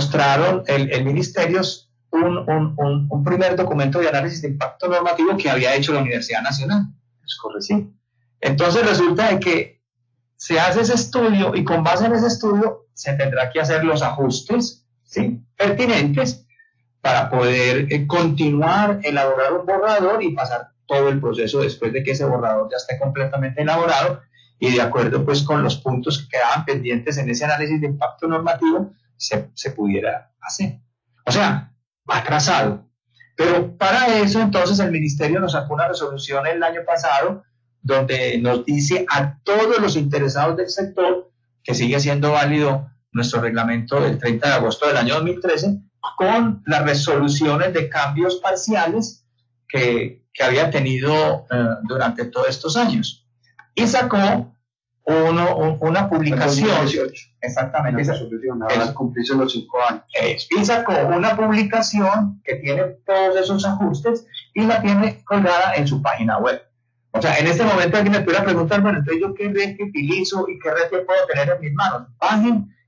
mostraron el ministerio un primer documento de análisis de impacto normativo que había hecho la Universidad Nacional. Es correcto. ¿Sí? Entonces resulta de que se hace ese estudio y con base en ese estudio se tendrá que hacer los ajustes, ¿sí?, pertinentes para poder continuar, elaborar un borrador y pasar todo el proceso después de que ese borrador ya esté completamente elaborado y de acuerdo pues con los puntos que quedaban pendientes en ese análisis de impacto normativo se pudiera hacer. O sea, atrasado. Pero para eso entonces el ministerio nos sacó una resolución el año pasado donde nos dice a todos los interesados del sector que sigue siendo válido nuestro reglamento del 30 de agosto del año 2013 con las resoluciones de cambios parciales que había tenido durante todos estos años. Y sacó una publicación. 2018. Exactamente. Esa resolución, ahora cumplirse los 5 años. Y sacó una publicación que tiene todos esos ajustes y la tiene colgada en su página web. O sea, en este momento alguien me pudiera preguntar, bueno, entonces yo qué red que utilizo y qué red que puedo tener en mis manos.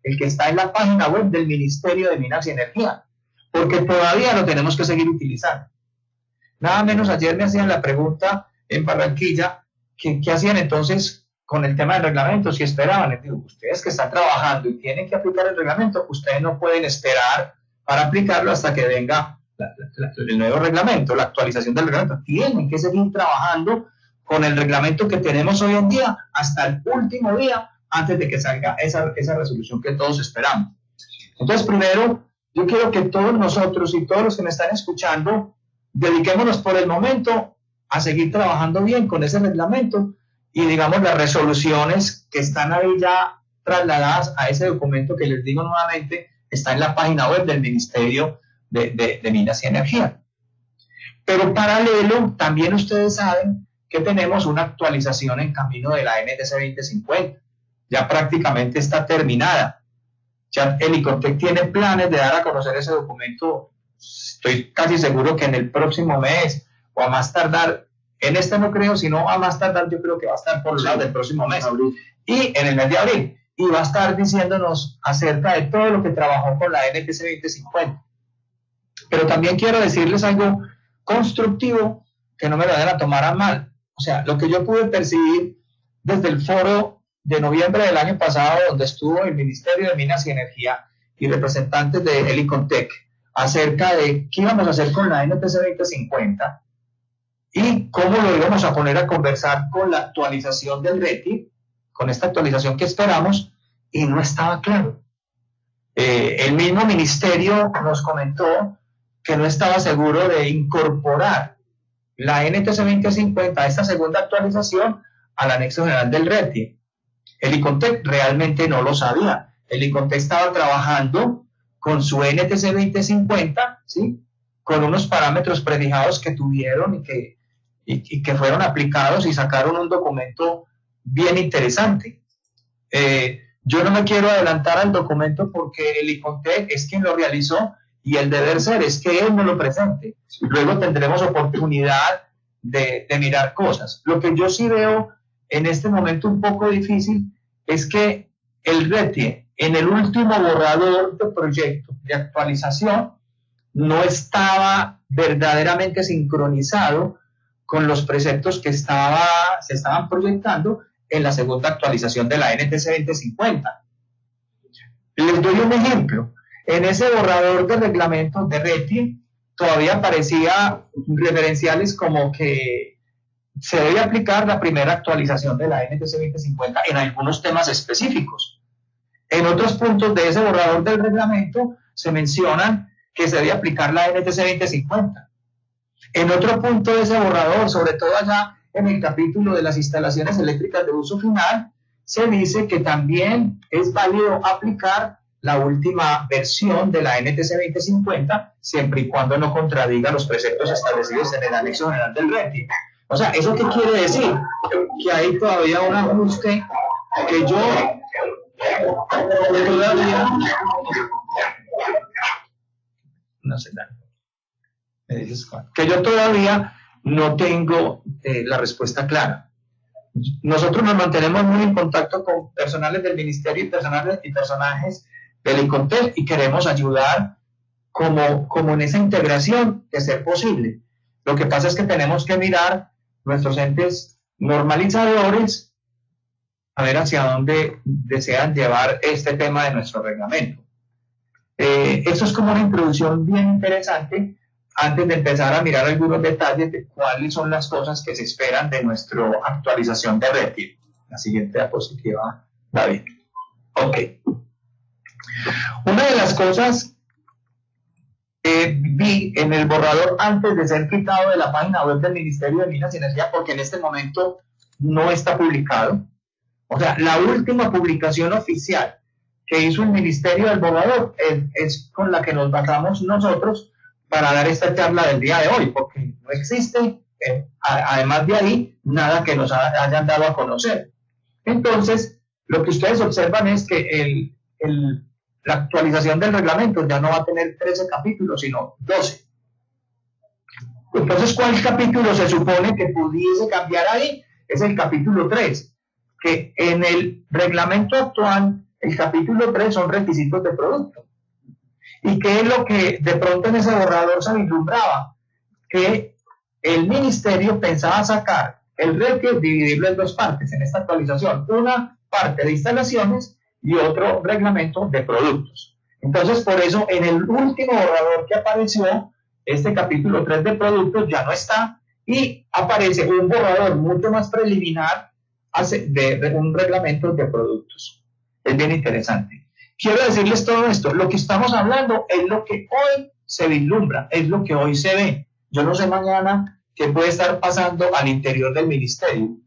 El que está en la página web del Ministerio de Minas y Energía, porque todavía lo tenemos que seguir utilizando. Nada menos ayer me hacían la pregunta en Barranquilla, ¿qué hacían entonces con el tema del reglamento? Si esperaban, les digo, ustedes que están trabajando y tienen que aplicar el reglamento, ustedes no pueden esperar para aplicarlo hasta que venga el nuevo reglamento, la actualización del reglamento. Tienen que seguir trabajando con el reglamento que tenemos hoy en día hasta el último día antes de que salga esa resolución que todos esperamos. Entonces, primero, yo quiero que todos nosotros y todos los que me están escuchando dediquémonos por el momento a seguir trabajando bien con ese reglamento y, digamos, las resoluciones que están ahí ya trasladadas a ese documento que les digo nuevamente está en la página web del Ministerio de Minas y Energía. Pero paralelo, también ustedes saben que tenemos una actualización en camino de la NTC 2050. Ya prácticamente está terminada. Ya el ICONTEC tiene planes de dar a conocer ese documento, estoy casi seguro que en el próximo mes, o a más tardar, en este no creo, sino a más tardar yo creo que va a estar por el lado del próximo mes, y en el mes de abril, y va a estar diciéndonos acerca de todo lo que trabajó con la NTC 2050. Pero también quiero decirles algo constructivo, que no me lo vayan a tomar a mal. O sea, lo que yo pude percibir desde el foro de noviembre del año pasado, donde estuvo el Ministerio de Minas y Energía y representantes de ICONTEC acerca de qué íbamos a hacer con la NTC 2050 y cómo lo íbamos a poner a conversar con la actualización del RETI, con esta actualización que esperamos, y no estaba claro. El mismo ministerio nos comentó que no estaba seguro de incorporar la NTC 2050, esta segunda actualización, al anexo general del RETI. El ICONTEC realmente no lo sabía. El ICONTEC estaba trabajando con su NTC 2050, ¿sí?, con unos parámetros prefijados que tuvieron y que fueron aplicados y sacaron un documento bien interesante. Yo no me quiero adelantar al documento porque el ICONTEC es quien lo realizó y el deber ser es que él nos lo presente. Luego tendremos oportunidad de mirar cosas. Lo que yo sí veo en este momento un poco difícil es que el RETI en el último borrador de proyecto de actualización no estaba verdaderamente sincronizado con los preceptos que se estaban proyectando en la segunda actualización de la NTC 2050. Les doy un ejemplo. En ese borrador de reglamento de RETI todavía aparecía referenciales como que se debe aplicar la primera actualización de la NTC 2050 en algunos temas específicos. En otros puntos de ese borrador del reglamento se mencionan que se debe aplicar la NTC 2050. En otro punto de ese borrador, sobre todo allá en el capítulo de las instalaciones eléctricas de uso final, se dice que también es válido aplicar la última versión de la NTC 2050, siempre y cuando no contradiga los preceptos establecidos en el anexo general del RETI. O sea, ¿eso qué quiere decir? Que hay todavía un ajuste que yo todavía... No sé, me dices cuál. Que yo todavía no tengo la respuesta clara. Nosotros nos mantenemos muy en contacto con personales del ministerio y personajes del ICONTEL y queremos ayudar como en esa integración de ser posible. Lo que pasa es que tenemos que mirar nuestros entes normalizadores a ver hacia dónde desean llevar este tema de nuestro reglamento. Esto es como una introducción bien interesante antes de empezar a mirar algunos detalles de cuáles son las cosas que se esperan de nuestra actualización de RETIE. La siguiente diapositiva, David. Ok. Una de las cosas que vi en el borrador antes de ser quitado de la página web del Ministerio de Minas y Energía, porque en este momento no está publicado, o sea, la última publicación oficial que hizo el Ministerio del borrador es con la que nos basamos nosotros para dar esta charla del día de hoy, porque no existe, además de ahí, nada que nos hayan dado a conocer. Entonces, lo que ustedes observan es que la actualización del reglamento ya no va a tener 13 capítulos, sino 12. Entonces, ¿cuál capítulo se supone que pudiese cambiar ahí? Es el capítulo 3, que en el reglamento actual, el capítulo 3 son requisitos de producto. ¿Y qué es lo que de pronto en ese borrador se vislumbraba? Que el ministerio pensaba sacar el RETIE, dividirlo en dos partes en esta actualización. Una parte de instalaciones y otro reglamento de productos. Entonces, por eso, en el último borrador que apareció, este capítulo 3 de productos ya no está y aparece un borrador mucho más preliminar de un reglamento de productos. Es bien interesante. Quiero decirles todo esto. Lo que estamos hablando es lo que hoy se vislumbra, es lo que hoy se ve. Yo no sé mañana qué puede estar pasando al interior del ministerio.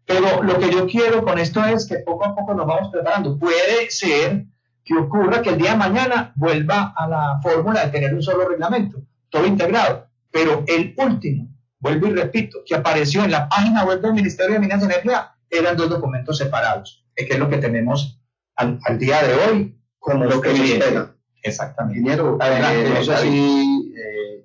Pero lo que yo quiero con esto es que poco a poco nos vamos preparando. Puede ser que ocurra que el día de mañana vuelva a la fórmula de tener un solo reglamento, todo integrado. Pero el último, vuelvo y repito, que apareció en la página web del Ministerio de Minas y Energía, eran dos documentos separados, que es lo que tenemos al día de hoy como lo que se espera. Exactamente. Ingeniero, no sé si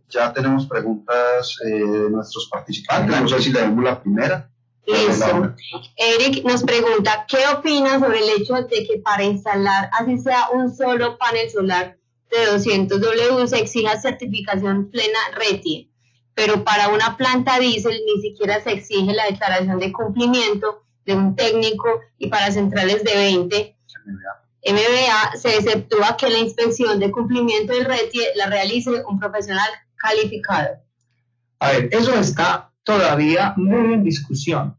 ya tenemos preguntas de nuestros participantes, no sé si leemos la primera. Listo. Eric nos pregunta, ¿qué opina sobre el hecho de que para instalar así sea un solo panel solar de 200 W se exija certificación plena RETIE, pero para una planta diésel ni siquiera se exige la declaración de cumplimiento de un técnico y para centrales de 20 MVA se exceptúa que la inspección de cumplimiento del RETIE la realice un profesional calificado? A ver, eso está todavía muy en discusión.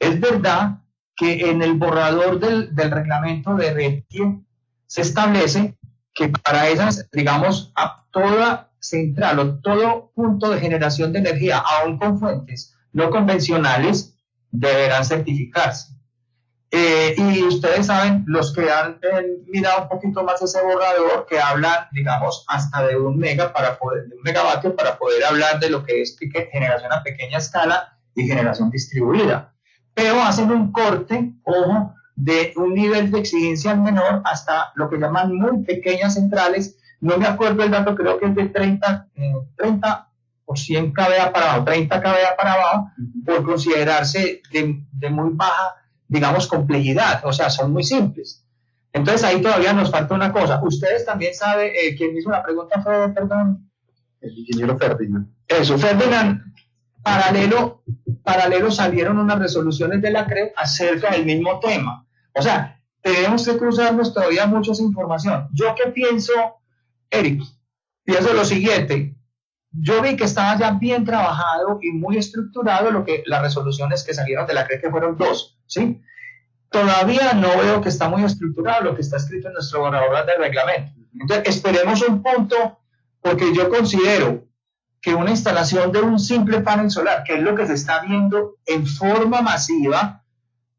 Es verdad que en el borrador del reglamento de RETIE se establece que para esas, digamos, a toda central o todo punto de generación de energía, aún con fuentes no convencionales, deberán certificarse. Y ustedes saben, los que han mirado un poquito más ese borrador, que hablan, digamos, hasta de un megavatio para poder hablar de lo que es generación a pequeña escala y generación distribuida. Pero hacen un corte, ojo, de un nivel de exigencia menor hasta lo que llaman muy pequeñas centrales. No me acuerdo el dato, creo que es de 30 o 100 kVA para abajo, 30 kVA para abajo, por considerarse de muy baja, digamos, complejidad, o sea, son muy simples. Entonces ahí todavía nos falta una cosa. Ustedes también saben, ¿quién hizo la pregunta fue, perdón? El ingeniero Ferdinand. Eso, Ferdinand. Paralelo salieron unas resoluciones de la CRE acerca del mismo tema. O sea, tenemos que cruzarnos todavía mucha información. ¿Yo qué pienso, Eric? Pienso lo siguiente. Yo vi que estaba ya bien trabajado y muy estructurado las resoluciones que salieron de la CRE, que fueron 2, ¿sí? Todavía no veo que está muy estructurado lo que está escrito en nuestro borrador de reglamento. Entonces, esperemos un punto, porque yo considero que una instalación de un simple panel solar, que es lo que se está viendo en forma masiva,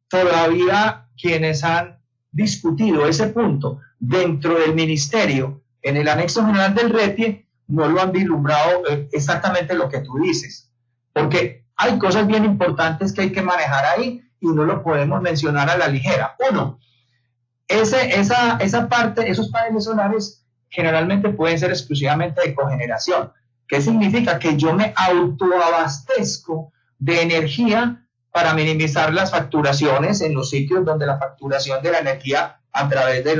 todavía quienes han discutido ese punto dentro del ministerio, en el anexo general del RETIE, no lo han vislumbrado exactamente lo que tú dices, porque hay cosas bien importantes que hay que manejar ahí y no lo podemos mencionar a la ligera. Uno, esa parte, esos paneles solares generalmente pueden ser exclusivamente de cogeneración. ¿Qué significa? Que yo me autoabastezco de energía para minimizar las facturaciones en los sitios donde la facturación de la energía a través de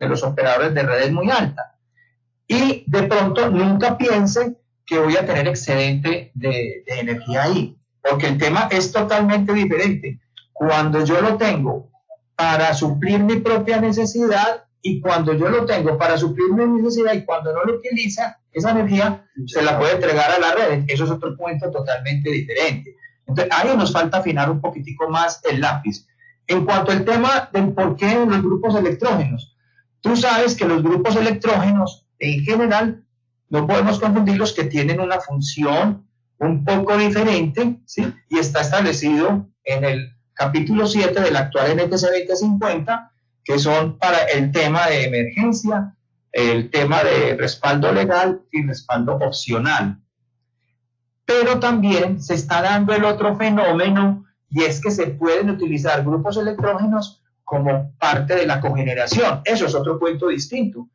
de los operadores de redes muy alta. Y de pronto nunca piense que voy a tener excedente de energía ahí, porque el tema es totalmente diferente. Cuando yo lo tengo para suplir mi propia necesidad y cuando yo lo tengo para suplir mi necesidad y cuando no lo utiliza, esa energía se la puede entregar a la red. Eso es otro cuento totalmente diferente. Entonces, ahí nos falta afinar un poquitico más el lápiz. En cuanto al tema del por qué los grupos electrógenos, tú sabes que los grupos electrógenos, en general, no podemos confundirlos, que tienen una función un poco diferente, ¿sí? Y está establecido en el capítulo 7 del actual NTC 2050, que son para el tema de emergencia, el tema de respaldo legal y respaldo opcional. Pero también se está dando el otro fenómeno, y es que se pueden utilizar grupos electrógenos como parte de la cogeneración. Eso es otro cuento distinto.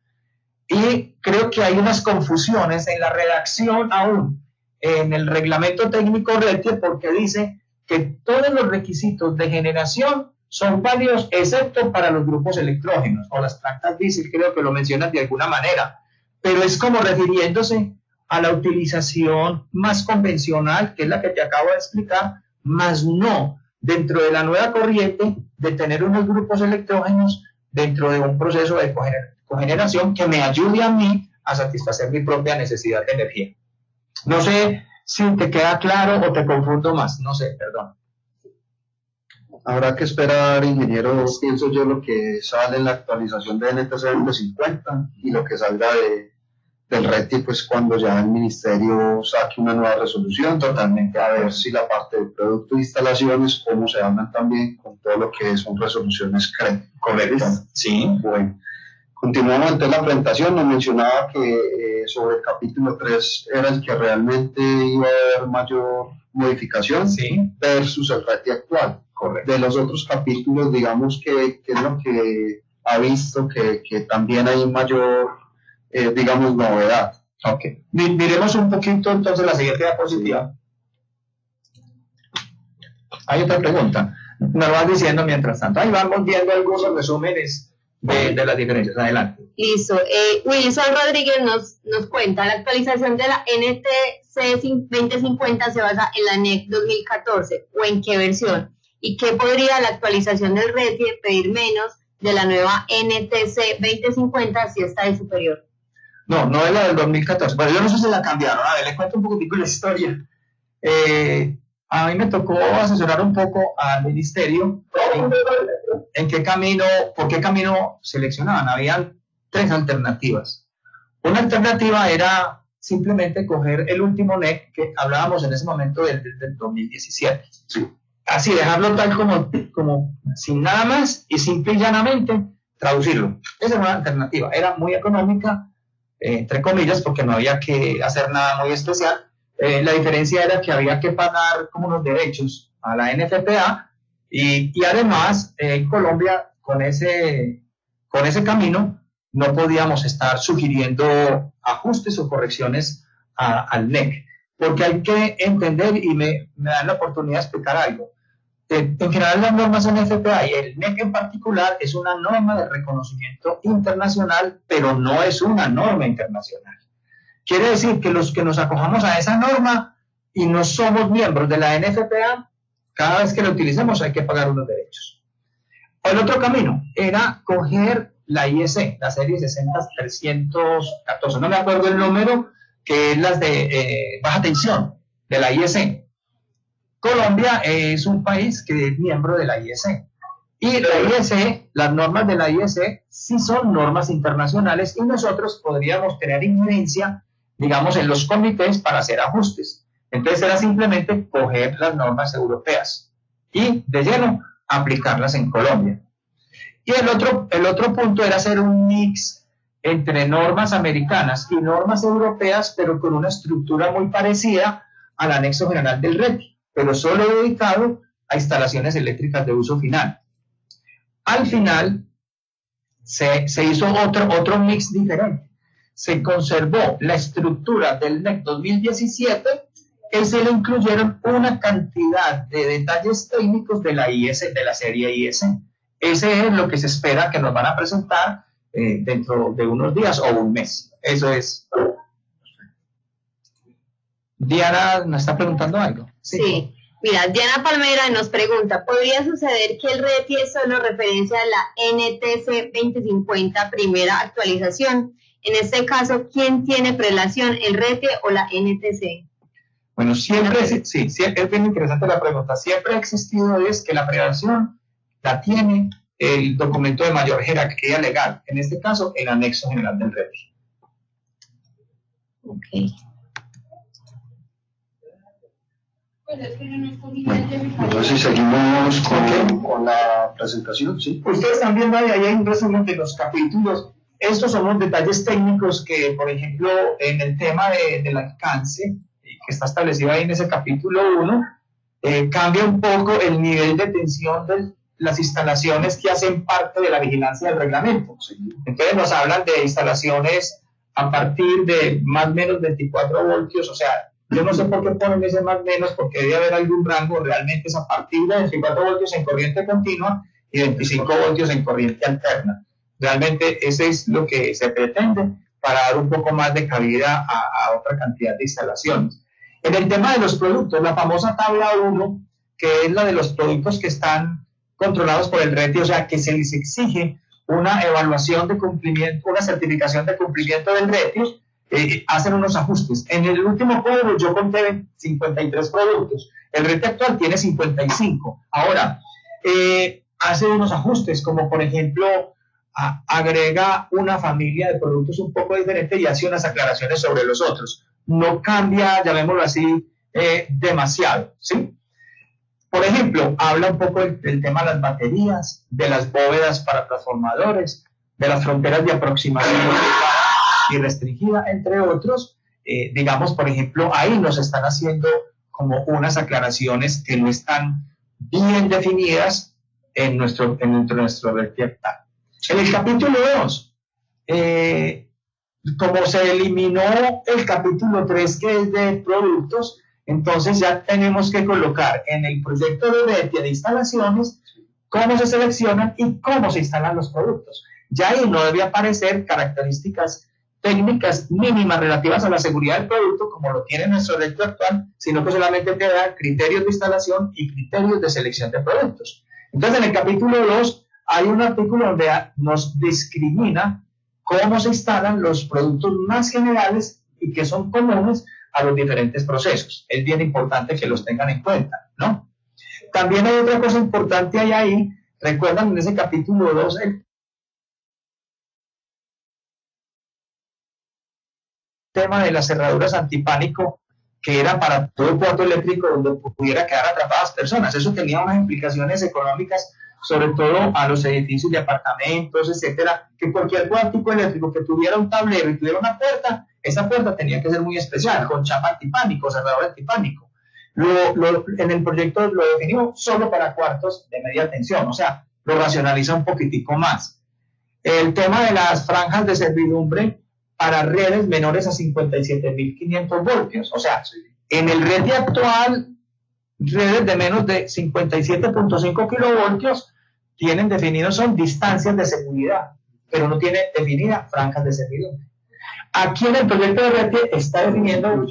Y creo que hay unas confusiones en la redacción aún, en el reglamento técnico RETIE, porque dice que todos los requisitos de generación son válidos excepto para los grupos electrógenos o las plantas diésel, creo que lo mencionan de alguna manera, pero es como refiriéndose a la utilización más convencional, que es la que te acabo de explicar, más no dentro de la nueva corriente de tener unos grupos electrógenos dentro de un proceso de cogeneración que me ayude a mí a satisfacer mi propia necesidad de energía. No sé si te queda claro o te confundo más, no sé, perdón. Habrá que esperar, ingeniero, pienso yo, lo que sale en la actualización de NTC 2050 y lo que salga del RETI, pues cuando ya el ministerio saque una nueva resolución, totalmente, a ver si la parte del producto de instalaciones, cómo se hablan también con todo lo que son resoluciones correctas. Sí. Bueno, continuamos antes la presentación, nos mencionaba que sobre el capítulo 3 era el que realmente iba a haber mayor modificación, sí, versus el RETI actual. Correcto. De los otros capítulos, digamos que es lo que ha visto que también hay mayor, digamos, novedad. Ok. Miremos un poquito entonces la siguiente diapositiva. Hay otra pregunta. Nos vas diciendo mientras tanto. Ahí vamos viendo algunos resúmenes de las diferencias. Adelante. Listo. Wilson Rodríguez nos cuenta, la actualización de la NTC 2050 se basa en la NEC 2014, ¿o en qué versión? ¿Y qué podría la actualización del RETI pedir menos de la nueva NTC 2050 si esta es superior? No es la del 2014. Bueno, yo no sé si la cambiaron. A ver, les cuento un poquitico la historia. A mí me tocó asesorar un poco al ministerio en qué camino, por qué camino seleccionaban. Habían 3 alternativas. Una alternativa era simplemente coger el último NEC que hablábamos en ese momento del 2017. Sí. Así, dejarlo tal como sin nada más y simple y llanamente traducirlo. Esa era una alternativa. Era muy económica, entre comillas, porque no había que hacer nada muy especial. La diferencia era que había que pagar como unos derechos a la NFPA y además en Colombia con ese camino no podíamos estar sugiriendo ajustes o correcciones al NEC, porque hay que entender, y me dan la oportunidad de explicar algo. En general las normas NFPA y el NEC en particular es una norma de reconocimiento internacional, pero no es una norma internacional. Quiere decir que los que nos acojamos a esa norma y no somos miembros de la NFPA, cada vez que la utilicemos hay que pagar unos derechos. El otro camino era coger la IEC, la serie 60314, no me acuerdo el número, que es las de baja tensión de la IEC. Colombia es un país que es miembro de la IEC. Y la IEC, las normas de la IEC sí son normas internacionales y nosotros podríamos tener injerencia, digamos, en los comités para hacer ajustes. Entonces era simplemente coger las normas europeas y de lleno aplicarlas en Colombia. Y el otro punto era hacer un mix entre normas americanas y normas europeas, pero con una estructura muy parecida al anexo general del RETI, pero solo dedicado a instalaciones eléctricas de uso final. Al final se hizo otro mix diferente. Se conservó la estructura del NEC 2017 y se le incluyeron una cantidad de detalles técnicos de la IEC, de la serie IEC. Ese es lo que se espera que nos van a presentar dentro de unos días o un mes. Eso es. Diana nos está preguntando algo. Sí. Mira, Diana Palmera nos pregunta, ¿podría suceder que el RETI es solo referencia a la NTC 2050 primera actualización? En este caso, ¿quién tiene prelación, el RETI o la NTC? Bueno, siempre, sí, es bien interesante la pregunta. Siempre ha existido es que la prelación la tiene el documento de mayor jerarquía legal, en este caso, el anexo general del RETI. Ok. No sé si seguimos con la presentación, ¿sí? Ustedes están viendo ahí hay un resumen de los capítulos. Estos son los detalles técnicos que, por ejemplo, en el tema del alcance, que está establecido ahí en ese capítulo 1, cambia un poco el nivel de tensión de las instalaciones que hacen parte de la vigilancia del reglamento. Entonces nos hablan de instalaciones a partir de más o menos 24 voltios, o sea, yo no sé por qué ponen ese más o menos, porque debe haber algún rango, realmente es a partir de 24 voltios en corriente continua y 25 voltios en corriente alterna. Realmente ese es lo que se pretende para dar un poco más de cabida a otra cantidad de instalaciones. En el tema de los productos, la famosa tabla 1, que es la de los productos que están controlados por el RETI, o sea, que se les exige una evaluación de cumplimiento, una certificación de cumplimiento del RETI, hacen unos ajustes. En el último cuadro yo conté 53 productos, el RETI actual tiene 55. Ahora, hace unos ajustes, como por ejemplo, agrega una familia de productos un poco diferente y hace unas aclaraciones sobre los otros. No cambia, llamémoslo así, demasiado, ¿sí? Por ejemplo, habla un poco del tema de las baterías, de las bóvedas para transformadores, de las fronteras de aproximación y restringida, entre otros. Digamos, por ejemplo, ahí nos están haciendo como unas aclaraciones que no están bien definidas en nuestro RETI actual. En el capítulo 2, como se eliminó el capítulo 3, que es de productos, entonces ya tenemos que colocar en el proyecto de RETI de instalaciones cómo se seleccionan y cómo se instalan los productos. Ya ahí no debe aparecer características técnicas mínimas relativas a la seguridad del producto, como lo tiene nuestro RETI actual, sino que solamente te da criterios de instalación y criterios de selección de productos. Entonces, en el capítulo 2 hay un artículo donde nos discrimina cómo se instalan los productos más generales y que son comunes a los diferentes procesos. Es bien importante que los tengan en cuenta, ¿no? También hay otra cosa importante ahí. Recuerdan en ese capítulo 2 el tema de las cerraduras antipánico, que era para todo el cuarto eléctrico donde pudiera quedar atrapadas personas. Eso tenía unas implicaciones económicas, sobre todo a los edificios de apartamentos, etcétera, que cualquier cuartico eléctrico que tuviera un tablero y tuviera una puerta, esa puerta tenía que ser muy especial, con chapa antipánico, cerrador antipánico. En el proyecto lo definió solo para cuartos de media tensión, o sea, lo racionaliza un poquitico más. El tema de las franjas de servidumbre para redes menores a 57.500 voltios, o sea, en el RETI actual, redes de menos de 57.5 kilovoltios tienen definidos, son distancias de seguridad, pero no tiene definida franjas de servidumbre. Aquí en el proyecto de RETI está definiendo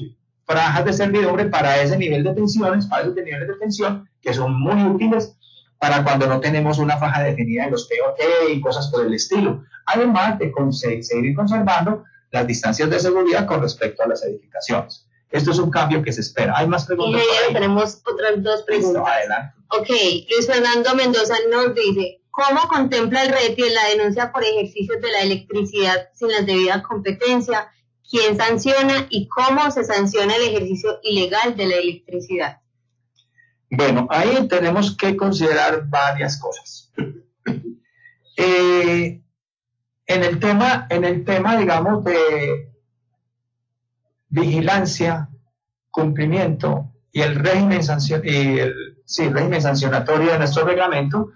franjas de servidumbre para ese nivel de tensiones, para esos niveles de tensión, que son muy útiles para cuando no tenemos una faja definida en los POT y cosas por el estilo, además de seguir conservando las distancias de seguridad con respecto a las edificaciones. Esto es un cambio que se espera. ¿Hay más preguntas? Y tenemos otras dos preguntas. Listo, adelante. Ok, Luis Fernando Mendoza nos dice, ¿cómo contempla el RETI en la denuncia por ejercicios de la electricidad sin la debida competencia? ¿Quién sanciona y cómo se sanciona el ejercicio ilegal de la electricidad? Bueno, ahí tenemos que considerar varias cosas. En el tema, digamos, de vigilancia, cumplimiento y el régimen régimen sancionatorio de nuestro reglamento,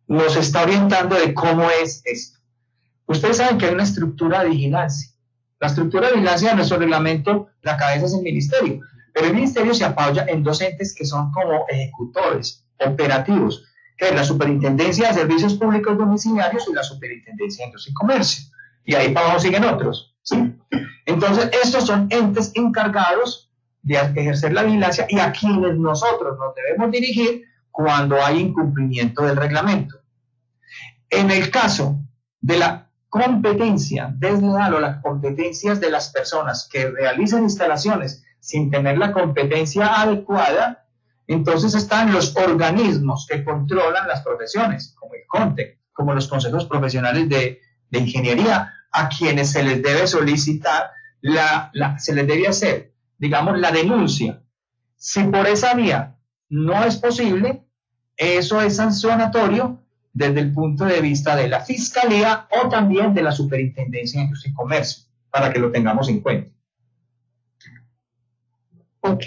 nos está orientando de cómo es esto. Ustedes saben que hay una estructura de vigilancia. La estructura de vigilancia de nuestro reglamento, la cabeza es el ministerio, pero el ministerio se apoya en dos entes que son como ejecutores, operativos, que es la Superintendencia de Servicios Públicos Domiciliarios y la Superintendencia de Industria y Comercio. Y ahí para abajo siguen otros, ¿sí? Entonces, estos son entes encargados de ejercer la vigilancia y a quienes nosotros nos debemos dirigir cuando hay incumplimiento del reglamento. En el caso de la competencia desleal o las competencias de las personas que realizan instalaciones sin tener la competencia adecuada, entonces están los organismos que controlan las profesiones, como el CONTEC, como los consejos profesionales de ingeniería, a quienes se les debe solicitar, se les debe hacer, digamos, la denuncia. Si por esa vía no es posible, eso es sancionatorio desde el punto de vista de la Fiscalía o también de la Superintendencia de Industria y Comercio, para que lo tengamos en cuenta. Ok,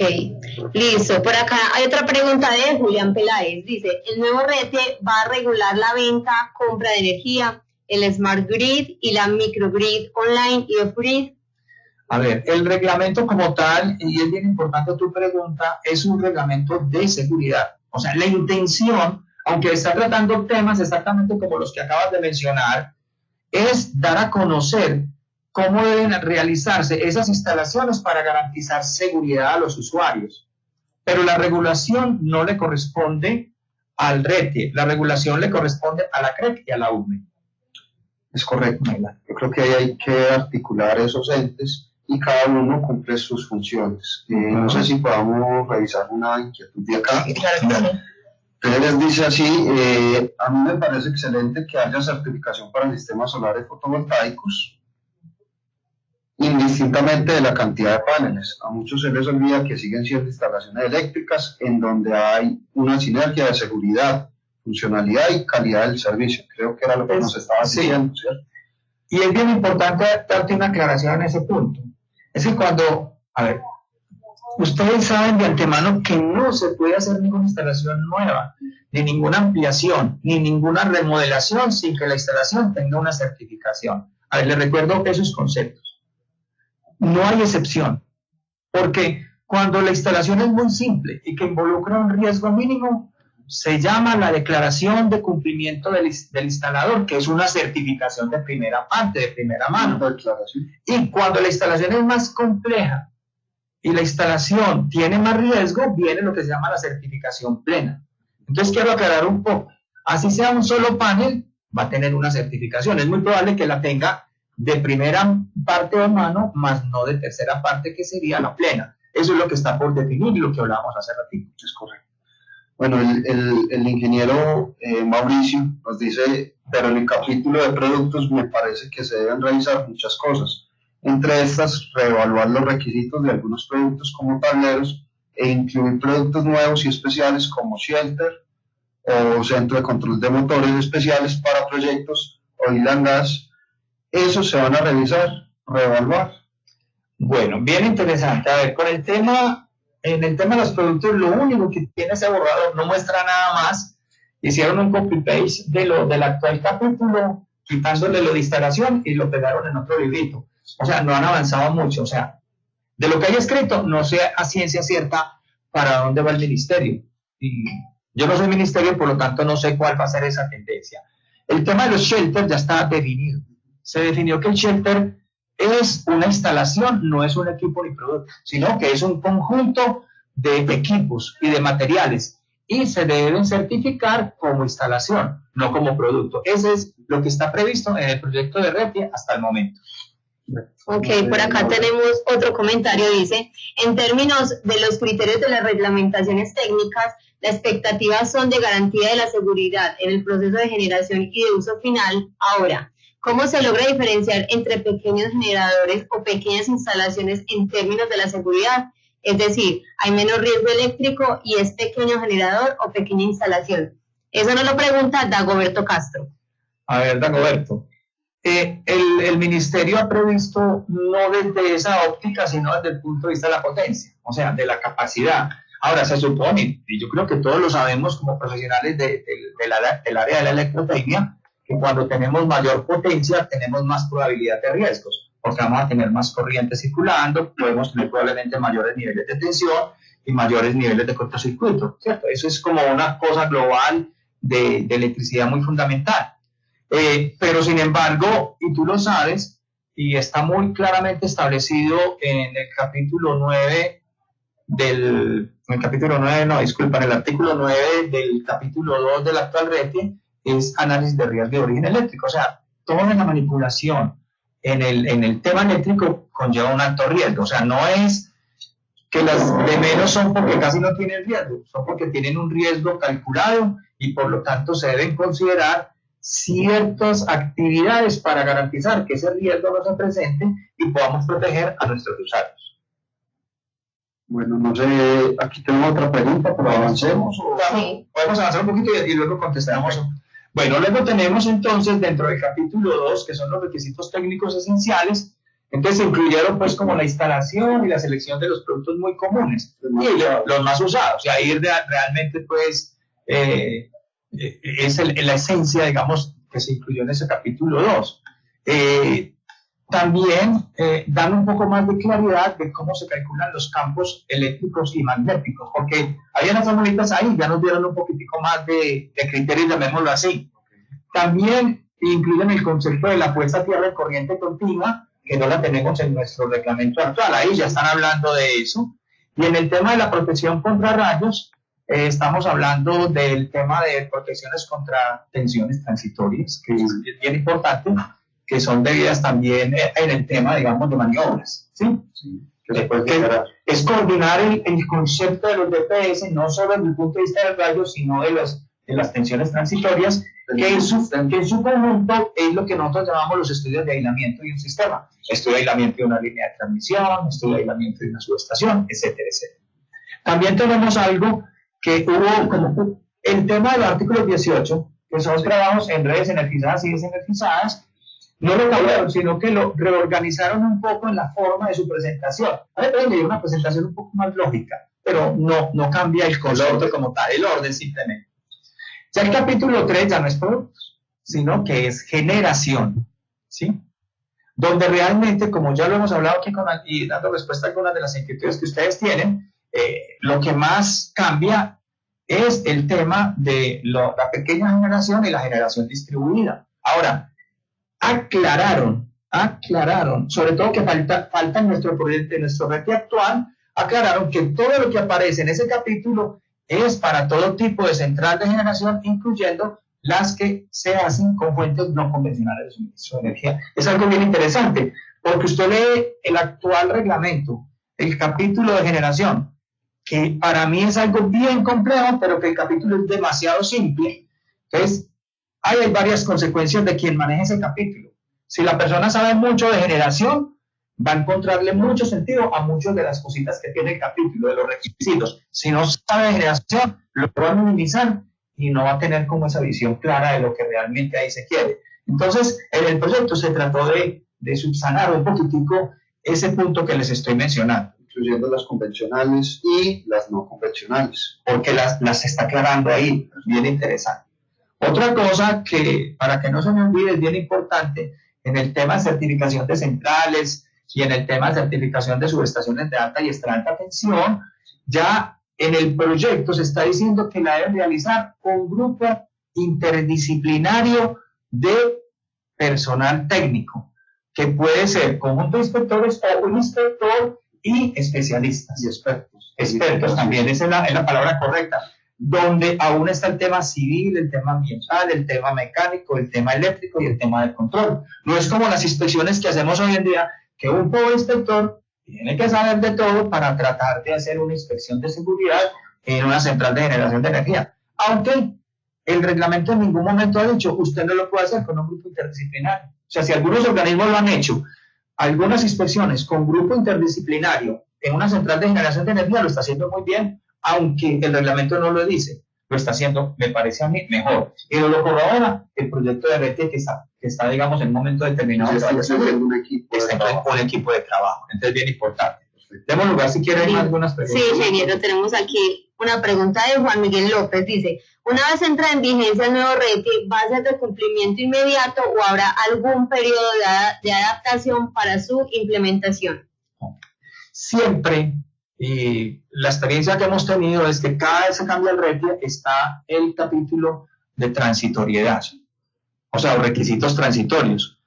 listo. Por acá hay otra pregunta de Julián Peláez. Dice, el nuevo RETE va a regular la venta, compra de energía, el Smart Grid y la Microgrid online y off-grid. A ver, el reglamento como tal, y es bien importante tu pregunta, es un reglamento de seguridad. O sea, la intención, aunque está tratando temas exactamente como los que acabas de mencionar, es dar a conocer cómo deben realizarse esas instalaciones para garantizar seguridad a los usuarios. Pero la regulación no le corresponde al RETE, la regulación le corresponde a la CREC y a la UME. Es correcto. Yo creo que ahí hay que articular esos entes y cada uno cumple sus funciones. No sé si podamos revisar una inquietud de acá. Pérez dice así, a mí me parece excelente que haya certificación para sistemas solares fotovoltaicos, indistintamente de la cantidad de paneles. A muchos se les olvida que siguen siendo instalaciones eléctricas en donde hay una sinergia de seguridad, funcionalidad y calidad del servicio. Creo que era lo que nos estaba diciendo, ¿cierto? Y es bien importante darte una aclaración en ese punto. Es que cuando, a ver, ustedes saben de antemano que no se puede hacer ninguna instalación nueva, ni ninguna ampliación, ni ninguna remodelación sin que la instalación tenga una certificación. A ver, les recuerdo esos conceptos. No hay excepción, porque cuando la instalación es muy simple y que involucra un riesgo mínimo, se llama la declaración de cumplimiento del instalador, que es una certificación de primera parte, de primera mano. Y cuando la instalación es más compleja y la instalación tiene más riesgo, viene lo que se llama la certificación plena. Entonces quiero aclarar un poco. Así sea un solo panel, va a tener una certificación. Es muy probable que la tenga de primera parte o mano, más no de tercera parte, que sería la plena. Eso es lo que está por definir y lo que hablábamos hace ratito. Es correcto. Bueno, el ingeniero Mauricio nos dice, pero en el capítulo de productos me parece que se deben revisar muchas cosas. Entre estas, reevaluar los requisitos de algunos productos como tableros e incluir productos nuevos y especiales como shelter o centro de control de motores especiales para proyectos oil and gas. Esos se van a revisar, reevaluar. Bueno, bien interesante. A ver, con el tema... En el tema de los productos, lo único que tiene ese borrador no muestra nada más. Hicieron un copy-paste del actual capítulo, quitándole lo de instalación y lo pegaron en otro librito. O sea, no han avanzado mucho. O sea, de lo que hay escrito, no sé a ciencia cierta para dónde va el ministerio. Y yo no soy ministerio, por lo tanto no sé cuál va a ser esa tendencia. El tema de los shelters ya está definido. Se definió que el shelter es una instalación, no es un equipo ni producto, sino que es un conjunto de equipos y de materiales y se deben certificar como instalación, no como producto. Eso es lo que está previsto en el proyecto de RETE hasta el momento. Ok, por acá tenemos otro comentario, dice, en términos de los criterios de las reglamentaciones técnicas, las expectativas son de garantía de la seguridad en el proceso de generación y de uso final. Ahora, ¿cómo se logra diferenciar entre pequeños generadores o pequeñas instalaciones en términos de la seguridad? Es decir, ¿hay menos riesgo eléctrico y es pequeño generador o pequeña instalación? Eso nos lo pregunta Dagoberto Castro. A ver, Dagoberto, el ministerio ha previsto no desde esa óptica, sino desde el punto de vista de la potencia, o sea, de la capacidad. Ahora, se supone, y yo creo que todos lo sabemos como profesionales del área de la electrotecnia, que cuando tenemos mayor potencia tenemos más probabilidad de riesgos, porque vamos a tener más corriente circulando, podemos tener probablemente mayores niveles de tensión y mayores niveles de cortocircuito, ¿cierto? Eso es como una cosa global de electricidad muy fundamental. Pero sin embargo, y tú lo sabes, y está muy claramente establecido en el capítulo 9 en el artículo 9 del capítulo 2 del actual RETIE, es análisis de riesgo de origen eléctrico. O sea, toda la manipulación en el tema eléctrico conlleva un alto riesgo. O sea, no es que las de menos son porque casi no tienen riesgo, son porque tienen un riesgo calculado y por lo tanto se deben considerar ciertas actividades para garantizar que ese riesgo no se presente y podamos proteger a nuestros usuarios. Bueno, no sé, aquí tenemos otra pregunta, pero avancemos. Sí. Podemos avanzar un poquito y luego contestamos. Bueno, luego tenemos entonces dentro del capítulo 2, que son los requisitos técnicos esenciales. Entonces se incluyeron pues como la instalación y la selección de los productos muy comunes y los más usados. Y ahí realmente pues es la esencia, digamos, que se incluyó en ese capítulo 2. También dan un poco más de claridad de cómo se calculan los campos eléctricos y magnéticos, porque había unas formulitas ahí, ya nos dieron un poquitico más de criterios, llamémoslo así. También incluyen el concepto de la puesta a tierra de corriente continua, que no la tenemos en nuestro reglamento actual, ahí ya están hablando de eso. Y en el tema de la protección contra rayos, estamos hablando del tema de protecciones contra tensiones transitorias, que es bien importante, que son debidas también en el tema, digamos, de maniobras, ¿sí? Sí. Es coordinar el concepto de los DPS, no solo desde el punto de vista del rayo, sino de las tensiones transitorias, que en su conjunto es lo que nosotros llamamos los estudios de aislamiento de un sistema. Estudio de aislamiento de una línea de transmisión, estudio de aislamiento de una subestación, etcétera, etcétera. También tenemos algo que hubo como el tema del artículo 18, que son trabajos en redes energizadas y desenergizadas. No lo cambiaron, sino que lo reorganizaron un poco en la forma de su presentación. A mí me dio una presentación un poco más lógica, pero no cambia el color como tal, el orden simplemente. Ya el capítulo 3 ya no es productos, sino que es generación, ¿sí? Donde realmente, como ya lo hemos hablado aquí y dando respuesta a algunas de las inquietudes que ustedes tienen, lo que más cambia es el tema de la pequeña generación y la generación distribuida. Ahora, aclararon, sobre todo que falta en nuestro proyecto, en nuestro RETIE actual, aclararon que todo lo que aparece en ese capítulo es para todo tipo de central de generación, incluyendo las que se hacen con fuentes no convencionales de suministro de energía. Es algo bien interesante, porque usted lee el actual reglamento, el capítulo de generación, que para mí es algo bien complejo, pero que el capítulo es demasiado simple. Entonces, hay varias consecuencias de quien maneja ese capítulo. Si la persona sabe mucho de generación, va a encontrarle mucho sentido a muchas de las cositas que tiene el capítulo, de los requisitos. Si no sabe de generación, lo va a minimizar y no va a tener como esa visión clara de lo que realmente ahí se quiere. Entonces, en el proyecto se trató de subsanar un poquitico ese punto que les estoy mencionando. Incluyendo las convencionales y las no convencionales. Porque las está aclarando ahí, bien interesante. Otra cosa que, para que no se me olvide, es bien importante, en el tema de certificación de centrales y en el tema de certificación de subestaciones de alta y extra alta tensión, ya en el proyecto se está diciendo que la debe realizar un grupo interdisciplinario de personal técnico, que puede ser conjunto de inspectores o un inspector y especialistas. Y expertos. Expertos también, esa es la palabra correcta. Donde aún está el tema civil, el tema ambiental, el tema mecánico, el tema eléctrico y el tema del control. No es como las inspecciones que hacemos hoy en día, que un pobre inspector tiene que saber de todo para tratar de hacer una inspección de seguridad en una central de generación de energía. Aunque el reglamento en ningún momento ha dicho, usted no lo puede hacer con un grupo interdisciplinario. O sea, si algunos organismos lo han hecho, algunas inspecciones con grupo interdisciplinario en una central de generación de energía lo está haciendo muy bien, aunque el reglamento no lo dice, lo está haciendo, me parece a mí, mejor. Y lo corrobora el proyecto de RETIE que está, digamos, en un momento determinado. Está haciendo un equipo de trabajo. Entonces, bien importante. Demos lugar si quieren algunas preguntas. Sí, ingeniero, tenemos aquí una pregunta de Juan Miguel López. Dice, una vez entra en vigencia el nuevo RETIE, ¿va a ser de cumplimiento inmediato o habrá algún periodo de adaptación para su implementación? Siempre. Y la experiencia que hemos tenido es que cada vez que cambia el RETIE está el capítulo de transitoriedad, o sea, requisitos transitorios.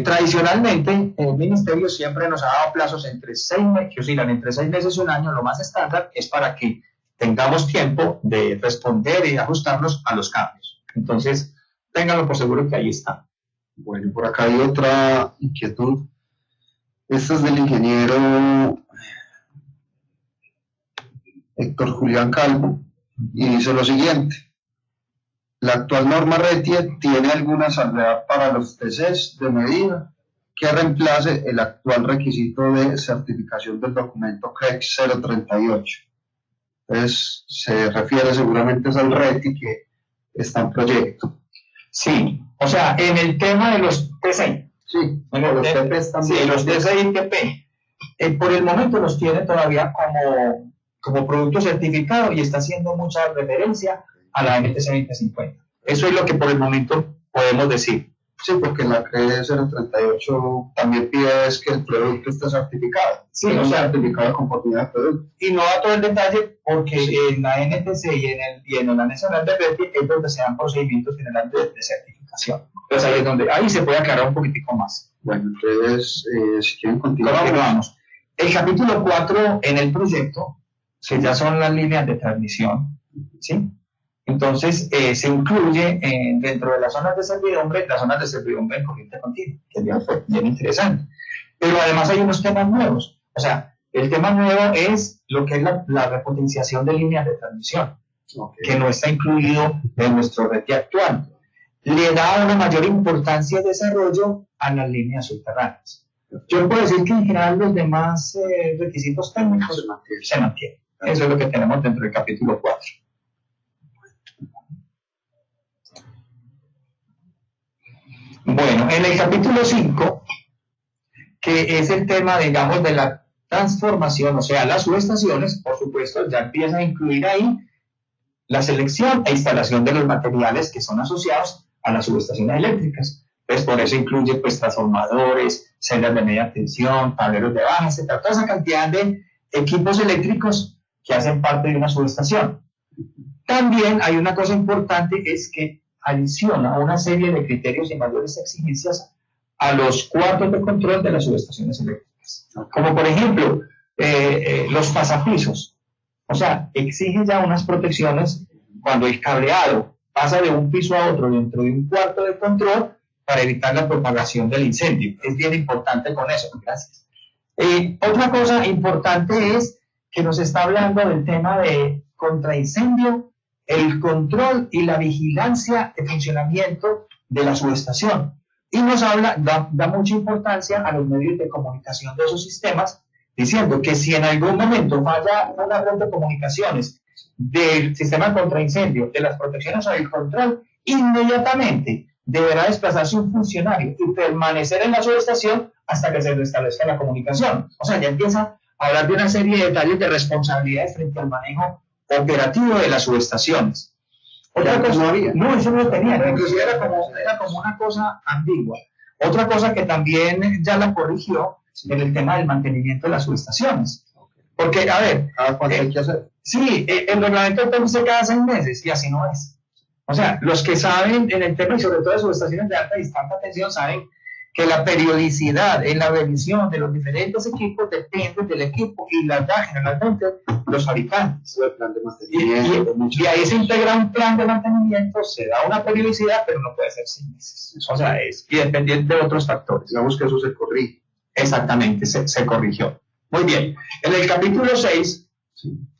Tradicionalmente, el Ministerio siempre nos ha dado plazos entre 6 meses, que oscilan entre 6 meses y un año. Lo más estándar es para que tengamos tiempo de responder y ajustarnos a los cambios. Entonces, ténganlo por seguro que ahí está. Bueno, por acá hay otra inquietud. Esta es del ingeniero Héctor Julián Calvo y dice lo siguiente: la actual norma RETIE tiene alguna salvedad para los TCs de medida que reemplace el actual requisito de certificación del documento CREC 038. Entonces, se refiere seguramente al RETI que está en proyecto. Sí, o sea, en el tema de los TC. Sí, los TPs también. Sí, los TC y TP. Por el momento los tiene todavía como producto certificado y está haciendo mucha referencia a la NTC 2050. Eso es lo que por el momento podemos decir. Sí, porque la CRE 038 también pide es que el producto esté certificado. Sí, o sea, certificado de conformidad de producto. Y no da todo el detalle porque sí, en la NTC y en la Nacional de RETI es donde se dan procedimientos generales de certificación. Entonces ahí es donde ahí se puede aclarar un poquitico más. Bueno, entonces, si quieren continuar. Vamos. El capítulo 4 en el proyecto, que ya son las líneas de transmisión, ¿sí? Entonces, se incluye dentro de las zonas de servidumbre en corriente continua, que es bien interesante. Pero además hay unos temas nuevos. O sea, el tema nuevo es lo que es la repotenciación de líneas de transmisión, que no está incluido en nuestro RETI actual. Le da una mayor importancia de desarrollo a las líneas subterráneas. Yo puedo decir que en general los demás requisitos técnicos se mantienen. Eso es lo que tenemos dentro del capítulo 4. Bueno, en el capítulo 5, que es el tema, digamos, de la transformación, o sea, las subestaciones, por supuesto, ya empieza a incluir ahí la selección e instalación de los materiales que son asociados a las subestaciones eléctricas. Entonces, por eso incluye, pues, transformadores, celdas de media tensión, tableros de baja, etc. Toda esa cantidad de equipos eléctricos que hacen parte de una subestación. También hay una cosa importante, es que adiciona una serie de criterios y mayores exigencias a los cuartos de control de las subestaciones eléctricas. Como por ejemplo, los pasapisos. O sea, exige ya unas protecciones cuando el cableado pasa de un piso a otro dentro de un cuarto de control para evitar la propagación del incendio. Es bien importante con eso. Gracias. Otra cosa importante es que nos está hablando del tema de contraincendio, el control y la vigilancia de funcionamiento de la subestación. Y nos habla, da mucha importancia a los medios de comunicación de esos sistemas, diciendo que si en algún momento falla una red de comunicaciones del sistema de contraincendio, de las protecciones o del control, inmediatamente deberá desplazarse un funcionario y permanecer en la subestación hasta que se restablezca la comunicación. O sea, ya empieza a hablar de una serie de detalles de responsabilidades frente al manejo operativo de las subestaciones. Otra cosa, no había. No, eso no lo tenía, inclusive era como una cosa ambigua. Otra cosa que también ya la corrigió en el tema del mantenimiento de las subestaciones. Porque, a ver, ¿cuánto hay que hacer? Sí, el reglamento dice cada 6 meses y así no es. O sea, los que saben en el tema y sobre todo de subestaciones de alta y alta tensión saben que la periodicidad en la revisión de los diferentes equipos depende del equipo y las da generalmente los fabricantes. El plan de mantenimiento, y ahí se integra un plan de mantenimiento, se da una periodicidad, pero no puede ser 6 meses. O sea, es independiente de otros factores. Digamos que eso se corrige. Exactamente, se corrigió. Muy bien. En el capítulo 6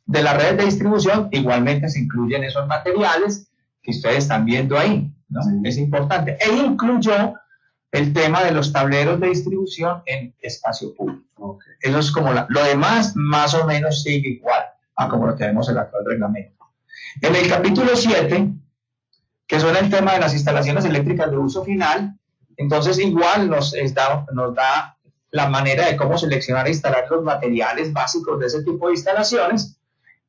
de la red de distribución, igualmente se incluyen esos materiales que ustedes están viendo ahí, ¿no? Sí. Es importante. E incluyó el tema de los tableros de distribución en espacio público. Okay. Eso es como lo demás, más o menos sigue igual a como lo tenemos en el actual reglamento. En el capítulo 7, que son el tema de las instalaciones eléctricas de uso final, entonces igual nos da la manera de cómo seleccionar e instalar los materiales básicos de ese tipo de instalaciones,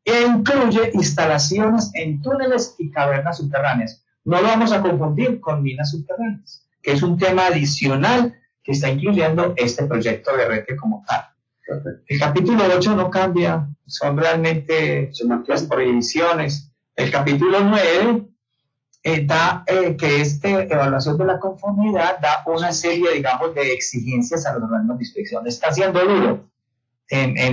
e incluye instalaciones en túneles y cavernas subterráneas. No lo vamos a confundir con minas subterráneas, que es un tema adicional que está incluyendo este proyecto de RETI como tal. Perfecto. El capítulo 8 no cambia, son realmente las prohibiciones. El capítulo 9 que evaluación de la conformidad da una serie, digamos, de exigencias a los organismos de inspección. Está siendo duro,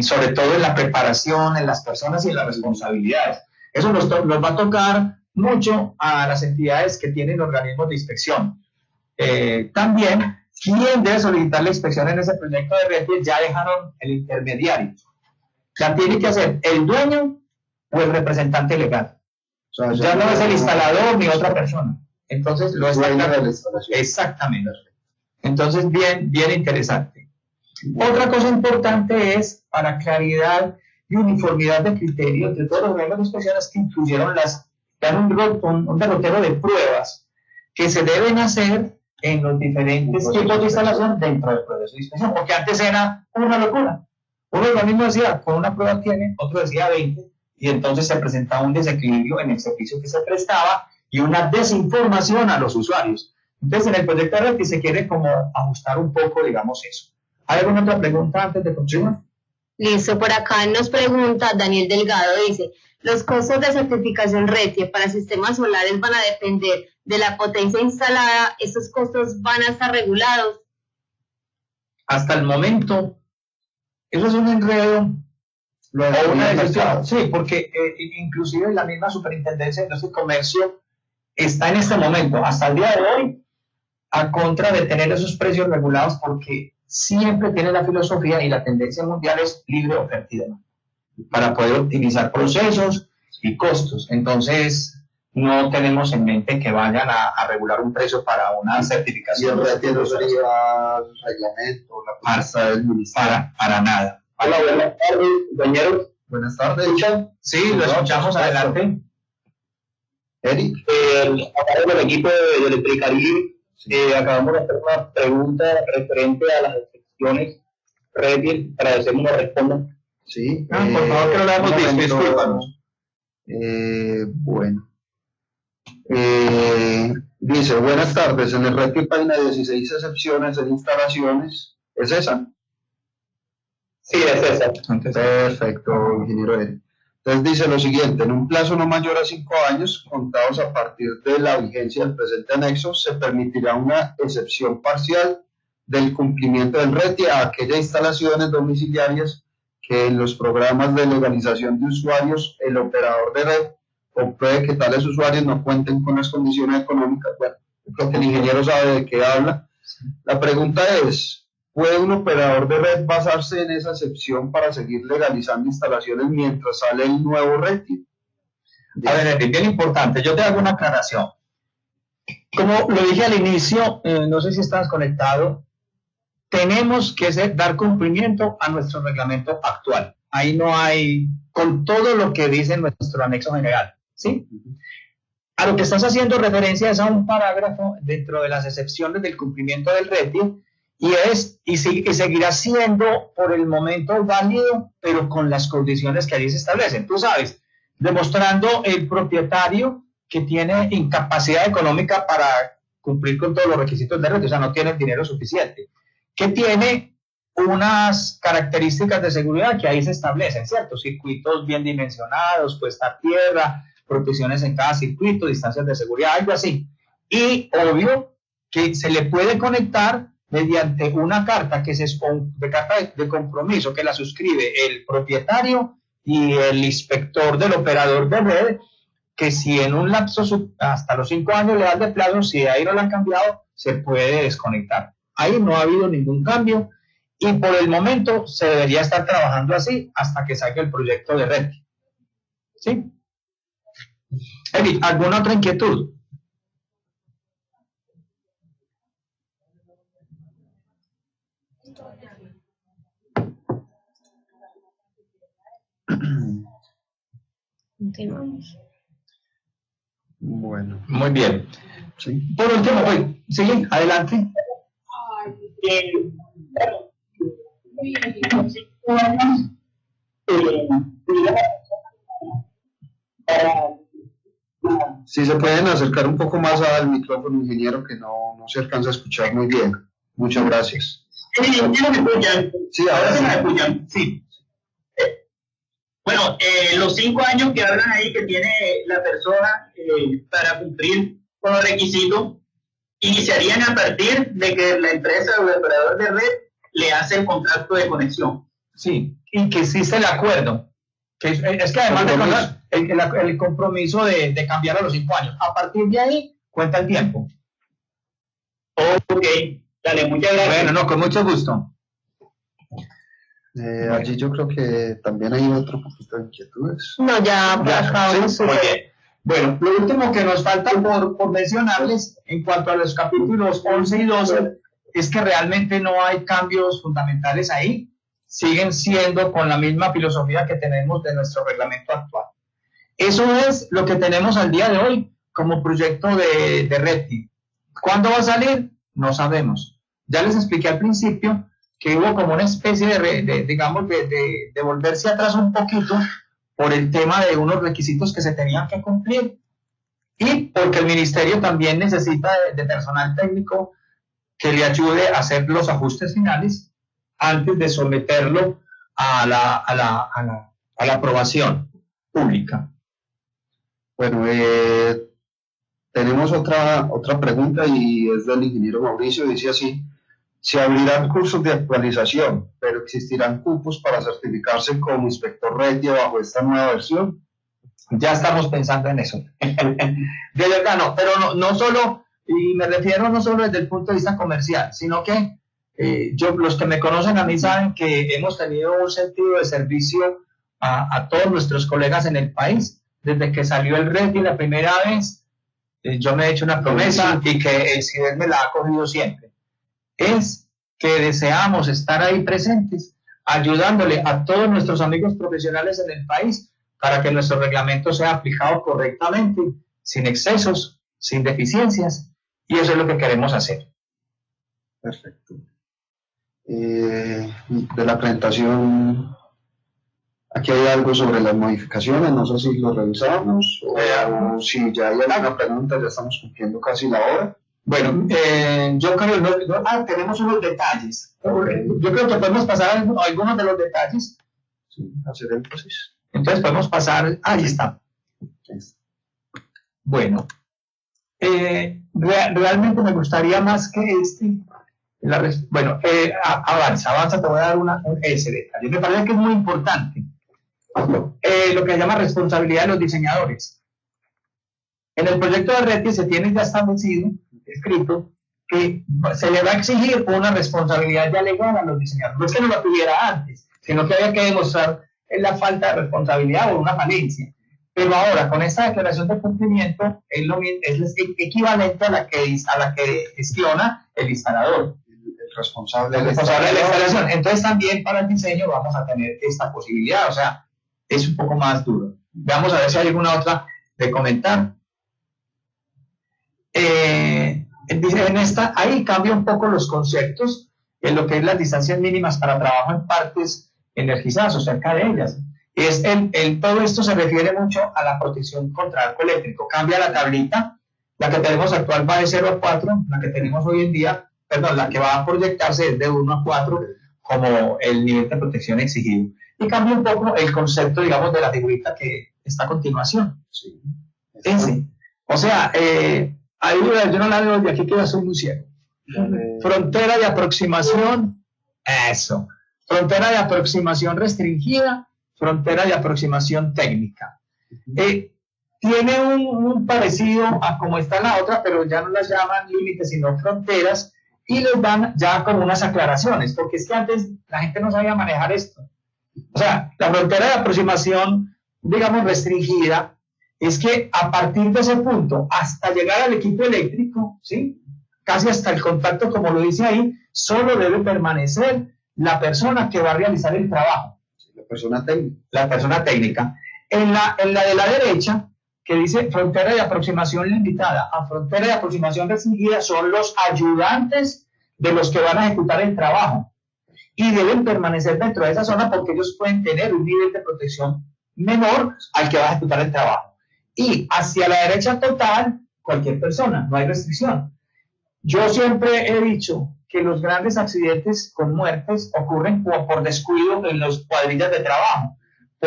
sobre todo en la preparación, en las personas y en las responsabilidades. Eso nos va a tocar mucho a las entidades que tienen organismos de inspección. También, ¿quién debe solicitar la inspección en ese proyecto de red? Ya dejaron el intermediario. La tiene que hacer el dueño o el representante legal. O sea, ya no es el instalador ni otra persona. Entonces, lo está haciendo. Exactamente. Entonces, bien interesante. Otra cosa importante es, para claridad y uniformidad de criterio entre todos los organismos de inspecciones que incluyeron dan un derrotero de pruebas que se deben hacer en los diferentes tipos de instalación dentro del proceso de inspección, porque antes era una locura. Un organismo decía, con una prueba tiene, otro decía 20, y entonces se presentaba un desequilibrio en el servicio que se prestaba y una desinformación a los usuarios. Entonces, en el proyecto de red se quiere como ajustar un poco, digamos, eso. ¿Hay alguna otra pregunta antes de continuar? Listo, por acá nos pregunta Daniel Delgado, dice, ¿los costos de certificación RETIE para sistemas solares van a depender de la potencia instalada? ¿Estos costos van a estar regulados? Hasta el momento, eso es un enredo o una decisión. Sí, porque inclusive la misma Superintendencia de Industria y Comercio está en este momento, hasta el día de hoy, a contra de tener esos precios regulados, porque siempre tiene la filosofía y la tendencia mundial es libre oferta y demanda, para poder optimizar procesos y costos. Entonces, no tenemos en mente que vayan a regular un precio para una certificación. Y el retiro sería el reglamento, la pasta del ministerio. Para nada. Hola, buenas tardes, compañeros. Buenas tardes. ¿Escuchan? Sí, lo escuchamos, adelante. Eric. Acá con el equipo de Electricaribe, acabamos de hacer una pregunta referente a las excepciones RETIE, para que nos respondan. Sí. Por favor, que no le damos discúlpanos. Bueno. Dice, buenas tardes, en el RETIE página 16 excepciones en instalaciones, ¿es esa? Sí, es esa. Perfecto, ingeniero Eric. Entonces dice lo siguiente, en un plazo no mayor a 5 años, contados a partir de la vigencia del presente anexo, se permitirá una excepción parcial del cumplimiento del RETIE a aquellas instalaciones domiciliarias que en los programas de legalización de usuarios el operador de red compruebe que tales usuarios no cuenten con las condiciones económicas. Bueno, yo creo que el ingeniero sabe de qué habla. La pregunta es, ¿puede un operador de red basarse en esa excepción para seguir legalizando instalaciones mientras sale el nuevo RETIE? A ver, es bien importante, yo te hago una aclaración. Como lo dije al inicio, no sé si estás conectado, tenemos que dar cumplimiento a nuestro reglamento actual. Ahí no hay, con todo lo que dice nuestro anexo general, ¿sí? A lo que estás haciendo referencia es a un parágrafo dentro de las excepciones del cumplimiento del RETIE, y seguirá siendo por el momento válido, pero con las condiciones que allí se establecen. Tú sabes, demostrando el propietario que tiene incapacidad económica para cumplir con todos los requisitos de RETIE, o sea, no tiene el dinero suficiente, que tiene unas características de seguridad que ahí se establecen, ¿cierto? Circuitos bien dimensionados, puesta a tierra, protecciones en cada circuito, distancias de seguridad, algo así. Y obvio que se le puede conectar mediante una carta de compromiso que la suscribe el propietario y el inspector del operador de red, que si en un lapso hasta los 5 años le dan de plazo, si ahí no lo han cambiado, se puede desconectar. Ahí no ha habido ningún cambio y por el momento se debería estar trabajando así hasta que salga el proyecto de red. ¿Sí? Eric, ¿alguna otra inquietud? Continuamos. Bueno. Muy bien. Sí. Por último, sigue, adelante. Si se pueden acercar un poco más al micrófono, ingeniero, que no se alcanza a escuchar muy bien. Muchas gracias. Sí, ¿ya me escuchan? Sí, ahora sí. ¿Me escuchan? Sí. Bueno, los 5 años que hablan ahí que tiene la persona para cumplir con los requisitos iniciarían a partir de que la empresa o el operador de red le hace el contrato de conexión. Sí, y que existe el acuerdo. Que es que además de el compromiso de cambiar a los 5 años. A partir de ahí, cuenta el tiempo. Ok, dale, muchas gracias. Bueno, no, con mucho gusto. Allí yo creo que también hay otro poquito de inquietudes. No, ya acabamos. Sí, muy bien. Bueno, lo último que nos falta por mencionarles en cuanto a los capítulos 11 y 12 es que realmente no hay cambios fundamentales ahí. Siguen siendo con la misma filosofía que tenemos de nuestro reglamento actual. Eso es lo que tenemos al día de hoy como proyecto de RETI. ¿Cuándo va a salir? No sabemos. Ya les expliqué al principio que hubo como una especie de volverse atrás un poquito por el tema de unos requisitos que se tenían que cumplir y porque el ministerio también necesita de personal técnico que le ayude a hacer los ajustes finales antes de someterlo a la aprobación pública. Bueno, tenemos otra pregunta y es del ingeniero Mauricio, dice así: se abrirán cursos de actualización, pero existirán cupos para certificarse como inspector RETI bajo esta nueva versión. Ya estamos pensando en eso. De verdad, no, pero no solo, y me refiero no solo desde el punto de vista comercial, sino que los que me conocen a mí saben que hemos tenido un sentido de servicio a todos nuestros colegas en el país. Desde que salió el RETI la primera vez, yo me he hecho una promesa y que el CIDES me la ha cogido siempre. Es que deseamos estar ahí presentes, ayudándole a todos nuestros amigos profesionales en el país para que nuestro reglamento sea aplicado correctamente, sin excesos, sin deficiencias, y eso es lo que queremos hacer. Perfecto. De la presentación, aquí hay algo sobre las modificaciones, no sé si lo revisamos o si ya hay alguna pregunta, ya estamos cumpliendo casi la hora. Bueno, yo creo tenemos unos detalles. Yo creo que podemos pasar algunos de los detalles. Sí, hacer énfasis. Entonces podemos pasar, ahí está. Bueno, realmente me gustaría más que avanza, te voy a dar ese detalle. Me parece que es muy importante. Lo que se llama responsabilidad de los diseñadores. En el proyecto de RETI se tiene ya establecido, escrito, que se le va a exigir una responsabilidad ya legal a los diseñadores. No es que no la tuviera antes, sino que había que demostrar la falta de responsabilidad o una falencia. Pero ahora, con esta declaración de cumplimiento, es equivalente a la que gestiona el instalador. El responsable de la instalación. Entonces también para el diseño vamos a tener esta posibilidad, o sea, es un poco más duro. Vamos a ver si hay alguna otra de comentar. Ahí cambia un poco los conceptos en lo que es las distancias mínimas para trabajo en partes energizadas o cerca de ellas. Todo esto se refiere mucho a la protección contra arco eléctrico. Cambia la tablita, la que tenemos actual va de 0 a 4, la que tenemos hoy en día, la que va a proyectarse es de 1 a 4 como el nivel de protección exigido. Y cambia un poco el concepto, digamos, de la figurita que está a continuación. Sí. O sea, ahí yo no la veo de aquí que ya soy muy ciego. Frontera de aproximación, eso. Frontera de aproximación restringida, frontera de aproximación técnica. Tiene un parecido a como está la otra, pero ya no las llaman límites, sino fronteras, y les dan ya como unas aclaraciones, porque es que antes la gente no sabía manejar esto. O sea, la frontera de aproximación, digamos, restringida, es que a partir de ese punto, hasta llegar al equipo eléctrico, ¿sí? Casi hasta el contacto, como lo dice ahí, solo debe permanecer la persona que va a realizar el trabajo. La persona técnica. La persona técnica. En la de la derecha, que dice frontera de aproximación limitada a frontera de aproximación restringida, son los ayudantes de los que van a ejecutar el trabajo. Y deben permanecer dentro de esa zona porque ellos pueden tener un nivel de protección menor al que va a ejecutar el trabajo. Y hacia la derecha total, cualquier persona, no hay restricción. Yo siempre he dicho que los grandes accidentes con muertes ocurren por descuido en las cuadrillas de trabajo,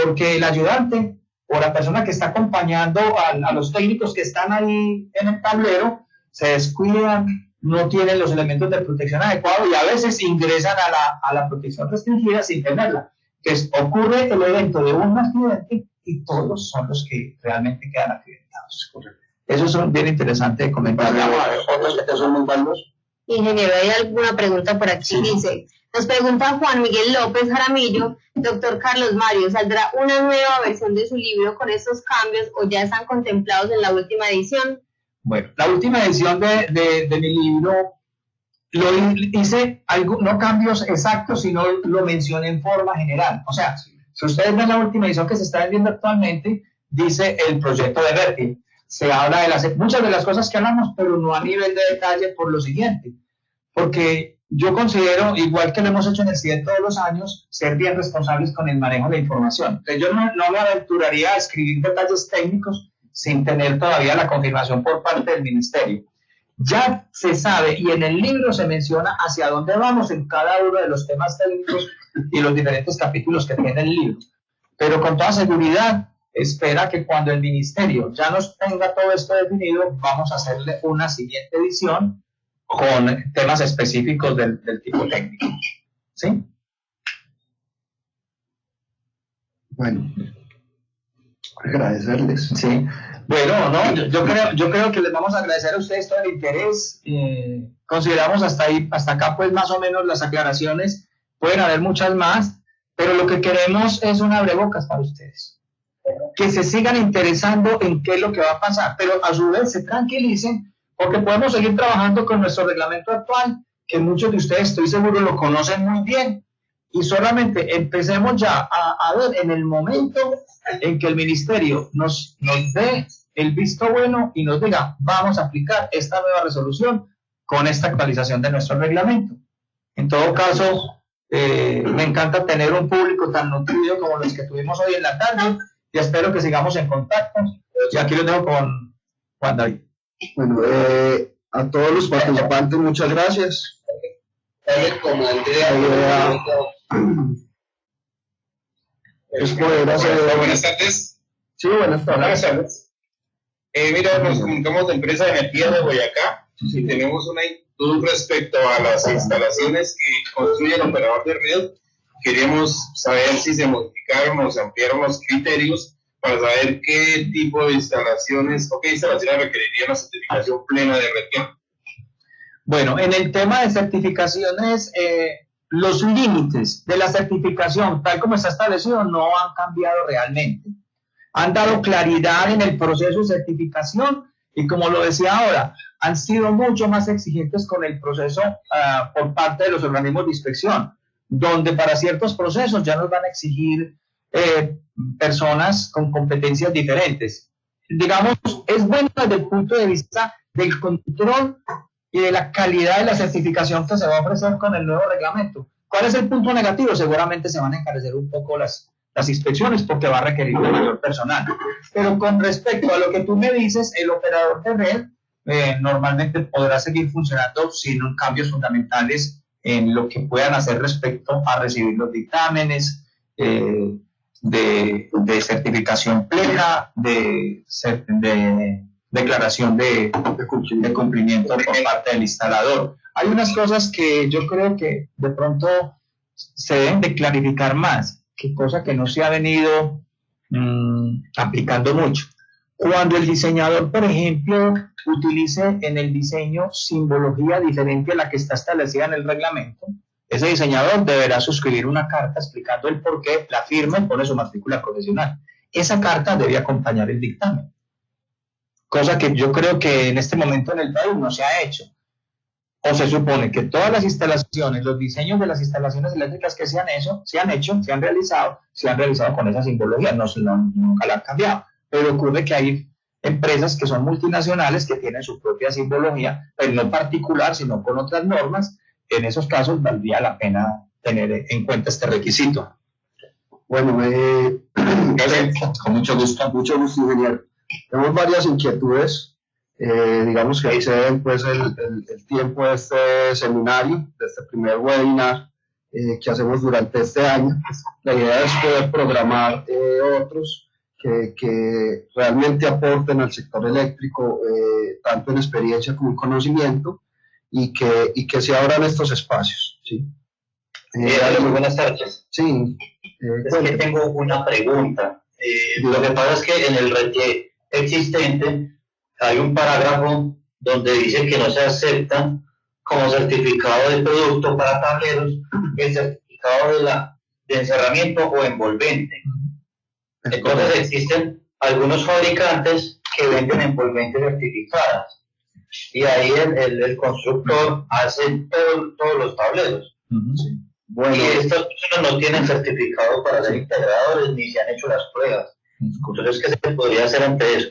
porque el ayudante o la persona que está acompañando a los técnicos que están ahí en el tablero se descuidan, no tienen los elementos de protección adecuados y a veces ingresan a la protección restringida sin tenerla. Entonces ocurre el evento de un accidente y todos son los que realmente quedan accidentados. Eso es bien interesante de comentar. Otros que son muy malos. Ingeniero, ¿hay alguna pregunta por aquí? Sí. Dice, nos pregunta Juan Miguel López Jaramillo, doctor Carlos Mario, ¿saldrá una nueva versión de su libro con estos cambios o ya están contemplados en la última edición? Bueno, la última edición de mi libro lo hice, no cambios exactos, sino lo mencioné en forma general. O sea, si ustedes ven la última edición que se está vendiendo actualmente, dice el proyecto de Reti. Se habla de muchas de las cosas que hablamos, pero no a nivel de detalle por lo siguiente. Porque yo considero, igual que lo hemos hecho en el CIDE todos los años, ser bien responsables con el manejo de la información. Entonces yo no me aventuraría a escribir detalles técnicos sin tener todavía la confirmación por parte del ministerio. Ya se sabe y en el libro se menciona hacia dónde vamos en cada uno de los temas técnicos y los diferentes capítulos que tiene el libro. Pero con toda seguridad, espera que cuando el ministerio ya nos tenga todo esto definido, vamos a hacerle una siguiente edición con temas específicos del tipo técnico. ¿Sí? Bueno, agradecerles. Sí. Bueno, no, yo creo que les vamos a agradecer a ustedes todo el interés. Consideramos hasta acá pues más o menos las aclaraciones. Pueden haber muchas más, pero lo que queremos es un abrebocas para ustedes. Que se sigan interesando en qué es lo que va a pasar, pero a su vez se tranquilicen porque podemos seguir trabajando con nuestro reglamento actual, que muchos de ustedes estoy seguro lo conocen muy bien, y solamente empecemos ya a ver en el momento en que el ministerio nos dé el visto bueno y nos diga, vamos a aplicar esta nueva resolución con esta actualización de nuestro reglamento. En todo caso, me encanta tener un público tan nutrido como los que tuvimos hoy en la tarde, y espero que sigamos en contacto. Y aquí lo dejo con Juan David. Bueno, a todos los participantes, muchas gracias. Es poder hacer... Buenas tardes. Sí, buenas tardes. Buenas tardes. Mira, nos comunicamos de Empresa de Energía de Boyacá y tenemos una inquietud respecto a las instalaciones que construye el operador de red. Queremos saber si se modificaron o se ampliaron los criterios para saber qué tipo de instalaciones o qué instalaciones requerirían la certificación plena de red. Bueno, en el tema de certificaciones, los límites de la certificación, tal como está establecido, no han cambiado realmente. Han dado claridad en el proceso de certificación y, como lo decía ahora, han sido mucho más exigentes con el proceso por parte de los organismos de inspección, donde para ciertos procesos ya nos van a exigir personas con competencias diferentes. Digamos, es bueno desde el punto de vista del control y de la calidad de la certificación que se va a ofrecer con el nuevo reglamento. ¿Cuál es el punto negativo? Seguramente se van a encarecer un poco las inspecciones porque va a requerir un mayor personal. Pero con respecto a lo que tú me dices, el operador de red normalmente podrá seguir funcionando sin cambios fundamentales en lo que puedan hacer respecto a recibir los dictámenes de certificación plena, de declaración de cumplimiento por parte del instalador. Hay unas cosas que yo creo que de pronto se deben de clarificar más, que cosa que no se ha venido aplicando mucho. Cuando el diseñador, por ejemplo, utilice en el diseño simbología diferente a la que está establecida en el reglamento, ese diseñador deberá suscribir una carta explicando el por qué, la firma y pone su matrícula profesional. Esa carta debe acompañar el dictamen, cosa que yo creo que en este momento en el país no se ha hecho. O se supone que todas las instalaciones, los diseños de las instalaciones eléctricas que se han realizado con esa simbología, nunca la han cambiado. Pero ocurre que hay empresas que son multinacionales que tienen su propia simbología, pero no particular, sino con otras normas. En esos casos valdría la pena tener en cuenta este requisito. Bueno, Con mucho gusto, ingeniero. Tenemos varias inquietudes. Digamos que exceden pues el tiempo de este seminario, de este primer webinar, que hacemos durante este año. La idea es poder programar otros que realmente aporten al sector eléctrico, tanto en experiencia como en conocimiento, y que se abran estos espacios. ¿Sí? Muy buenas tardes. Sí. Es que tengo una pregunta. Lo que pasa es que en el RETIE existente hay un parágrafo donde dice que no se aceptan como certificado de producto para tableros el certificado de encerramiento o envolvente. Entonces existen algunos fabricantes que venden envolventes certificadas y ahí el constructor hace todos los tableros. Sí. Bueno, y estas personas no tienen certificado para ser integradores ni se han hecho las pruebas. Entonces, ¿qué se podría hacer ante eso?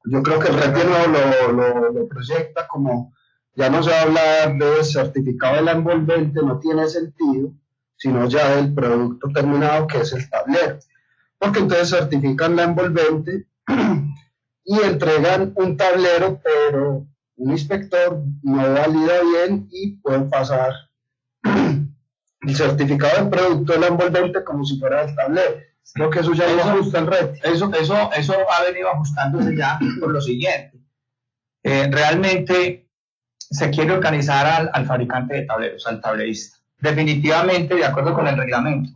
Yo creo que el RETIE lo proyecta como, ya no se va a hablar de certificado de la envolvente, no tiene sentido, sino ya del producto terminado, que es el tablero. Porque entonces certifican la envolvente y entregan un tablero, pero un inspector no valida bien y pueden pasar el certificado del producto de la envolvente como si fuera el tablero. Creo que eso ya lo ajusta el RETIE. Eso ha venido ajustándose ya por lo siguiente. Realmente se quiere organizar al fabricante de tableros, al tablerista. Definitivamente, de acuerdo con el reglamento,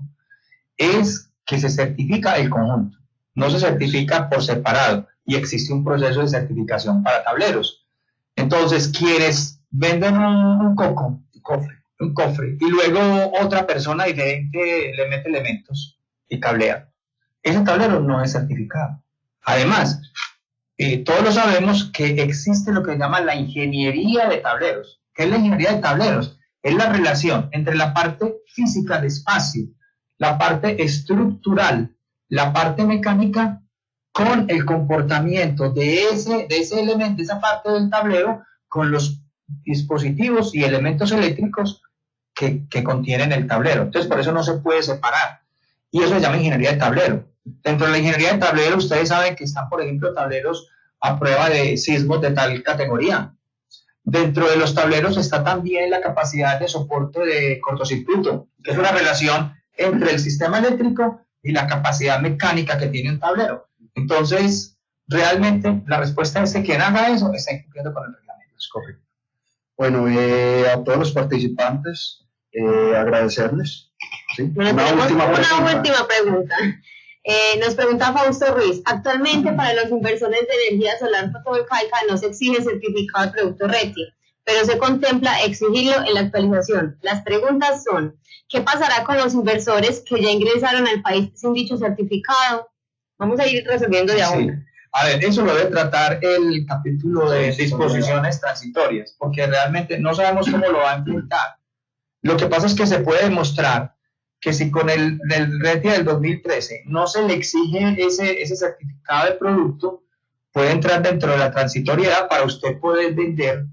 es que se certifica el conjunto, no se certifica por separado, y existe un proceso de certificación para tableros. Entonces, quienes venden un cofre, y luego otra persona diferente le mete elementos y cablea, ese tablero no es certificado. Además, todos lo sabemos que existe lo que se llama la ingeniería de tableros. ¿Qué es la ingeniería de tableros? Es la relación entre la parte física de espacio, la parte estructural, la parte mecánica, con el comportamiento de ese elemento, de esa parte del tablero, con los dispositivos y elementos eléctricos que contienen el tablero. Entonces, por eso no se puede separar. Y eso se llama ingeniería de tablero. Dentro de la ingeniería de tablero, ustedes saben que están, por ejemplo, tableros a prueba de sismos de tal categoría. Dentro de los tableros está también la capacidad de soporte de cortocircuito, que es una relación entre el sistema eléctrico y la capacidad mecánica que tiene un tablero. Entonces, realmente, la respuesta es que quien haga eso está incumpliendo con el reglamento. Es correcto. Bueno, a todos los participantes, agradecerles. ¿Sí? Una última pregunta. Nos pregunta Fausto Ruiz: actualmente para los inversores de energía solar fotovoltaica no se exige certificado de producto RETIE, pero se contempla exigirlo en la actualización. Las preguntas son: ¿qué pasará con los inversores que ya ingresaron al país sin dicho certificado? Vamos a ir resolviendo de a una. A ver, eso lo debe tratar el capítulo de disposiciones transitorias, porque realmente no sabemos cómo lo va a enfrentar. Lo que pasa es que se puede demostrar que si con el RETIE del 2013 no se le exige ese certificado de producto, puede entrar dentro de la transitoriedad para usted poder vender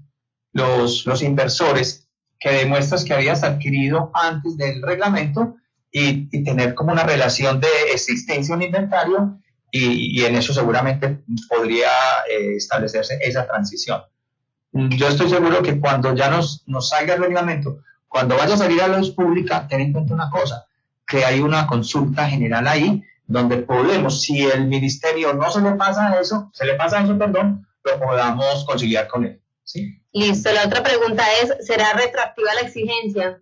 los inversores que demuestras que habías adquirido antes del reglamento y tener como una relación de existencia en inventario, y en eso seguramente podría establecerse esa transición. Yo estoy seguro que cuando ya nos salga el reglamento, cuando vaya a salir a la luz pública, ten en cuenta una cosa, que hay una consulta general ahí, donde podemos, si el ministerio no se le pasa eso, lo podamos conciliar con él. ¿Sí? Listo, la otra pregunta es: ¿será retroactiva la exigencia?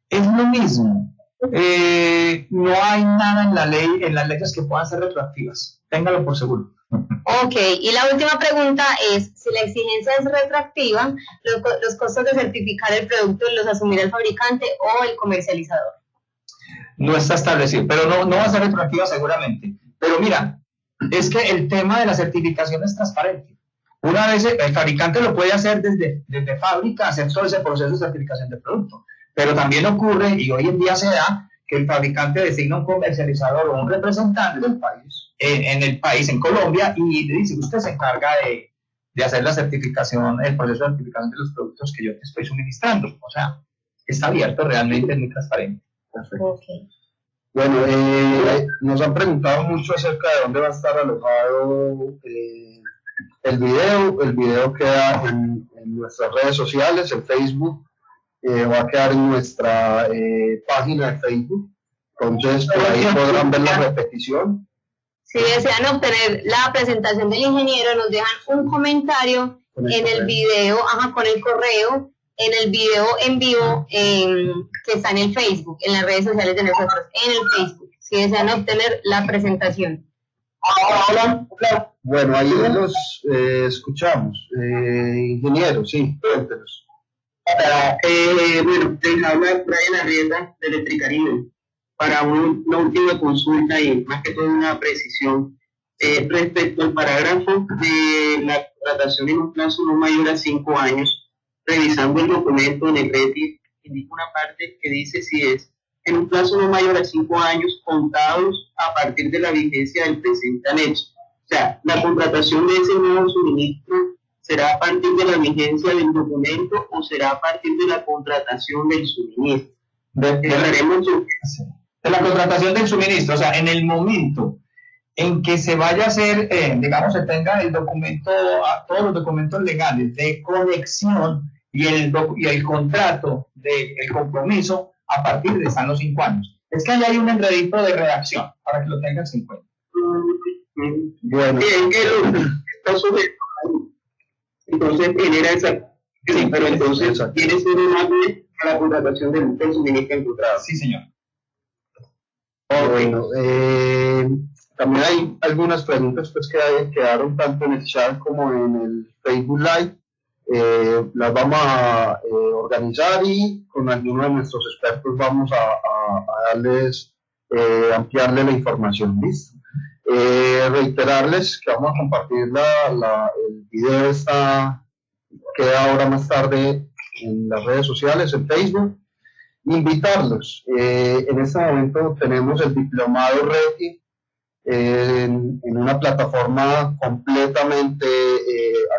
Es lo mismo. No hay nada en la ley, en las leyes que puedan ser retroactivas. Téngalo por seguro. Ok, y la última pregunta es: si la exigencia es retroactiva, los costos de certificar el producto los asumirá el fabricante o el comercializador. No está establecido, pero no va a ser retroactiva seguramente. Pero mira, es que el tema de la certificación es transparente. Una vez el fabricante lo puede hacer desde fábrica, hacer todo ese proceso de certificación del producto. Pero también ocurre, y hoy en día se da, que el fabricante designa un comercializador o un representante del país, en el país, en Colombia, y le dice: usted se encarga de hacer la certificación, el proceso de certificación de los productos que yo te estoy suministrando. O sea, está abierto, realmente es muy transparente. Perfecto. Okay. Bueno, nos han preguntado mucho acerca de dónde va a estar alojado el video. El video queda en nuestras redes sociales, en Facebook, va a quedar en nuestra página de Facebook. Entonces, por ahí podrán ver la repetición. Si desean obtener la presentación del ingeniero, nos dejan un comentario en el video, con el correo, en el video en vivo que está en el Facebook, en las redes sociales de nosotros, en el Facebook, si desean obtener la presentación. Hola. Bueno, ahí los escuchamos. Ingeniero, sí, cuéntenos. Bueno, les habla Brian Arrieta de Electricaribe para una última consulta y más que todo una precisión respecto al parágrafo de la contratación en un plazo no mayor a 5 años. Revisando el documento en el RETI, indica una parte que dice si es en un plazo no mayor a 5 años contados a partir de la vigencia del presente anexo. O sea, la contratación de ese nuevo suministro será a partir de la vigencia del documento o será a partir de la contratación del suministro. De la contratación del suministro, o sea, en el momento en que se vaya a hacer, digamos, se tenga el documento, todos los documentos legales de conexión y el contrato del compromiso, a partir de están los 5 años. Es que ahí hay un enredito de redacción, para que lo tengas en cuenta. Bueno. Está sujeto. Entonces genera esa. Sí, pero entonces tiene que ser a la contratación del suministro encontrado. Sí, señor. Bueno, también hay algunas preguntas pues, que quedaron tanto en el chat como en el Facebook Live. Las vamos a organizar y con algunos de nuestros expertos vamos a darles, ampliarle la información. ¿Listo? Reiterarles que vamos a compartir el video, queda ahora más tarde en las redes sociales, en Facebook. Invitarlos. En este momento tenemos el diplomado RETI en una plataforma completamente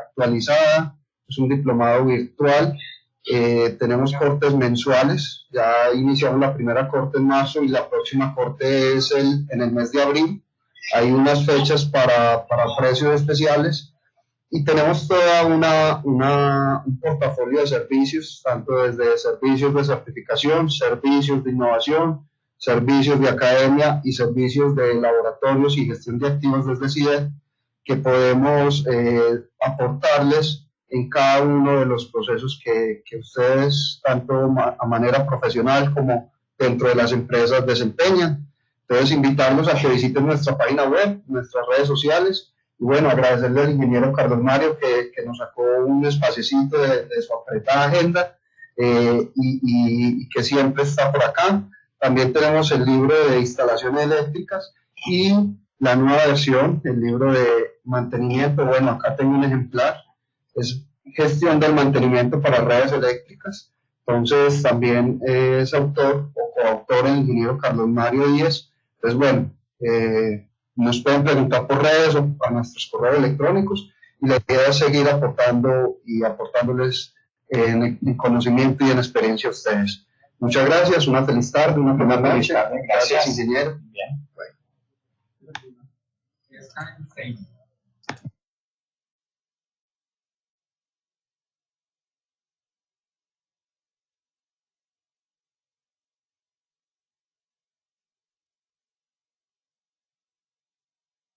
actualizada. Es un diplomado virtual. Tenemos cortes mensuales. Ya iniciamos la primera corte en marzo y la próxima corte es en el mes de abril. Hay unas fechas para precios especiales. Y tenemos toda un portafolio de servicios, tanto desde servicios de certificación, servicios de innovación, servicios de academia y servicios de laboratorios y gestión de activos desde CIDE, que podemos aportarles en cada uno de los procesos que ustedes, tanto a manera profesional como dentro de las empresas, desempeñan. Entonces, invitarlos a que visiten nuestra página web, nuestras redes sociales. Y bueno, agradecerle al ingeniero Carlos Mario que nos sacó un espaciecito de su apretada agenda y que siempre está por acá. También tenemos el libro de instalaciones eléctricas y la nueva versión, el libro de mantenimiento. Bueno, acá tengo un ejemplar, es gestión del mantenimiento para redes eléctricas. Entonces también es autor o coautor el ingeniero Carlos Mario Díez. Entonces bueno, nos pueden preguntar por redes o a nuestros correos electrónicos y la idea es seguir aportando y aportándoles en conocimiento y en experiencia a ustedes. Muchas gracias, una feliz tarde, una buena noche. Gracias, ingeniero. Bien. Bueno.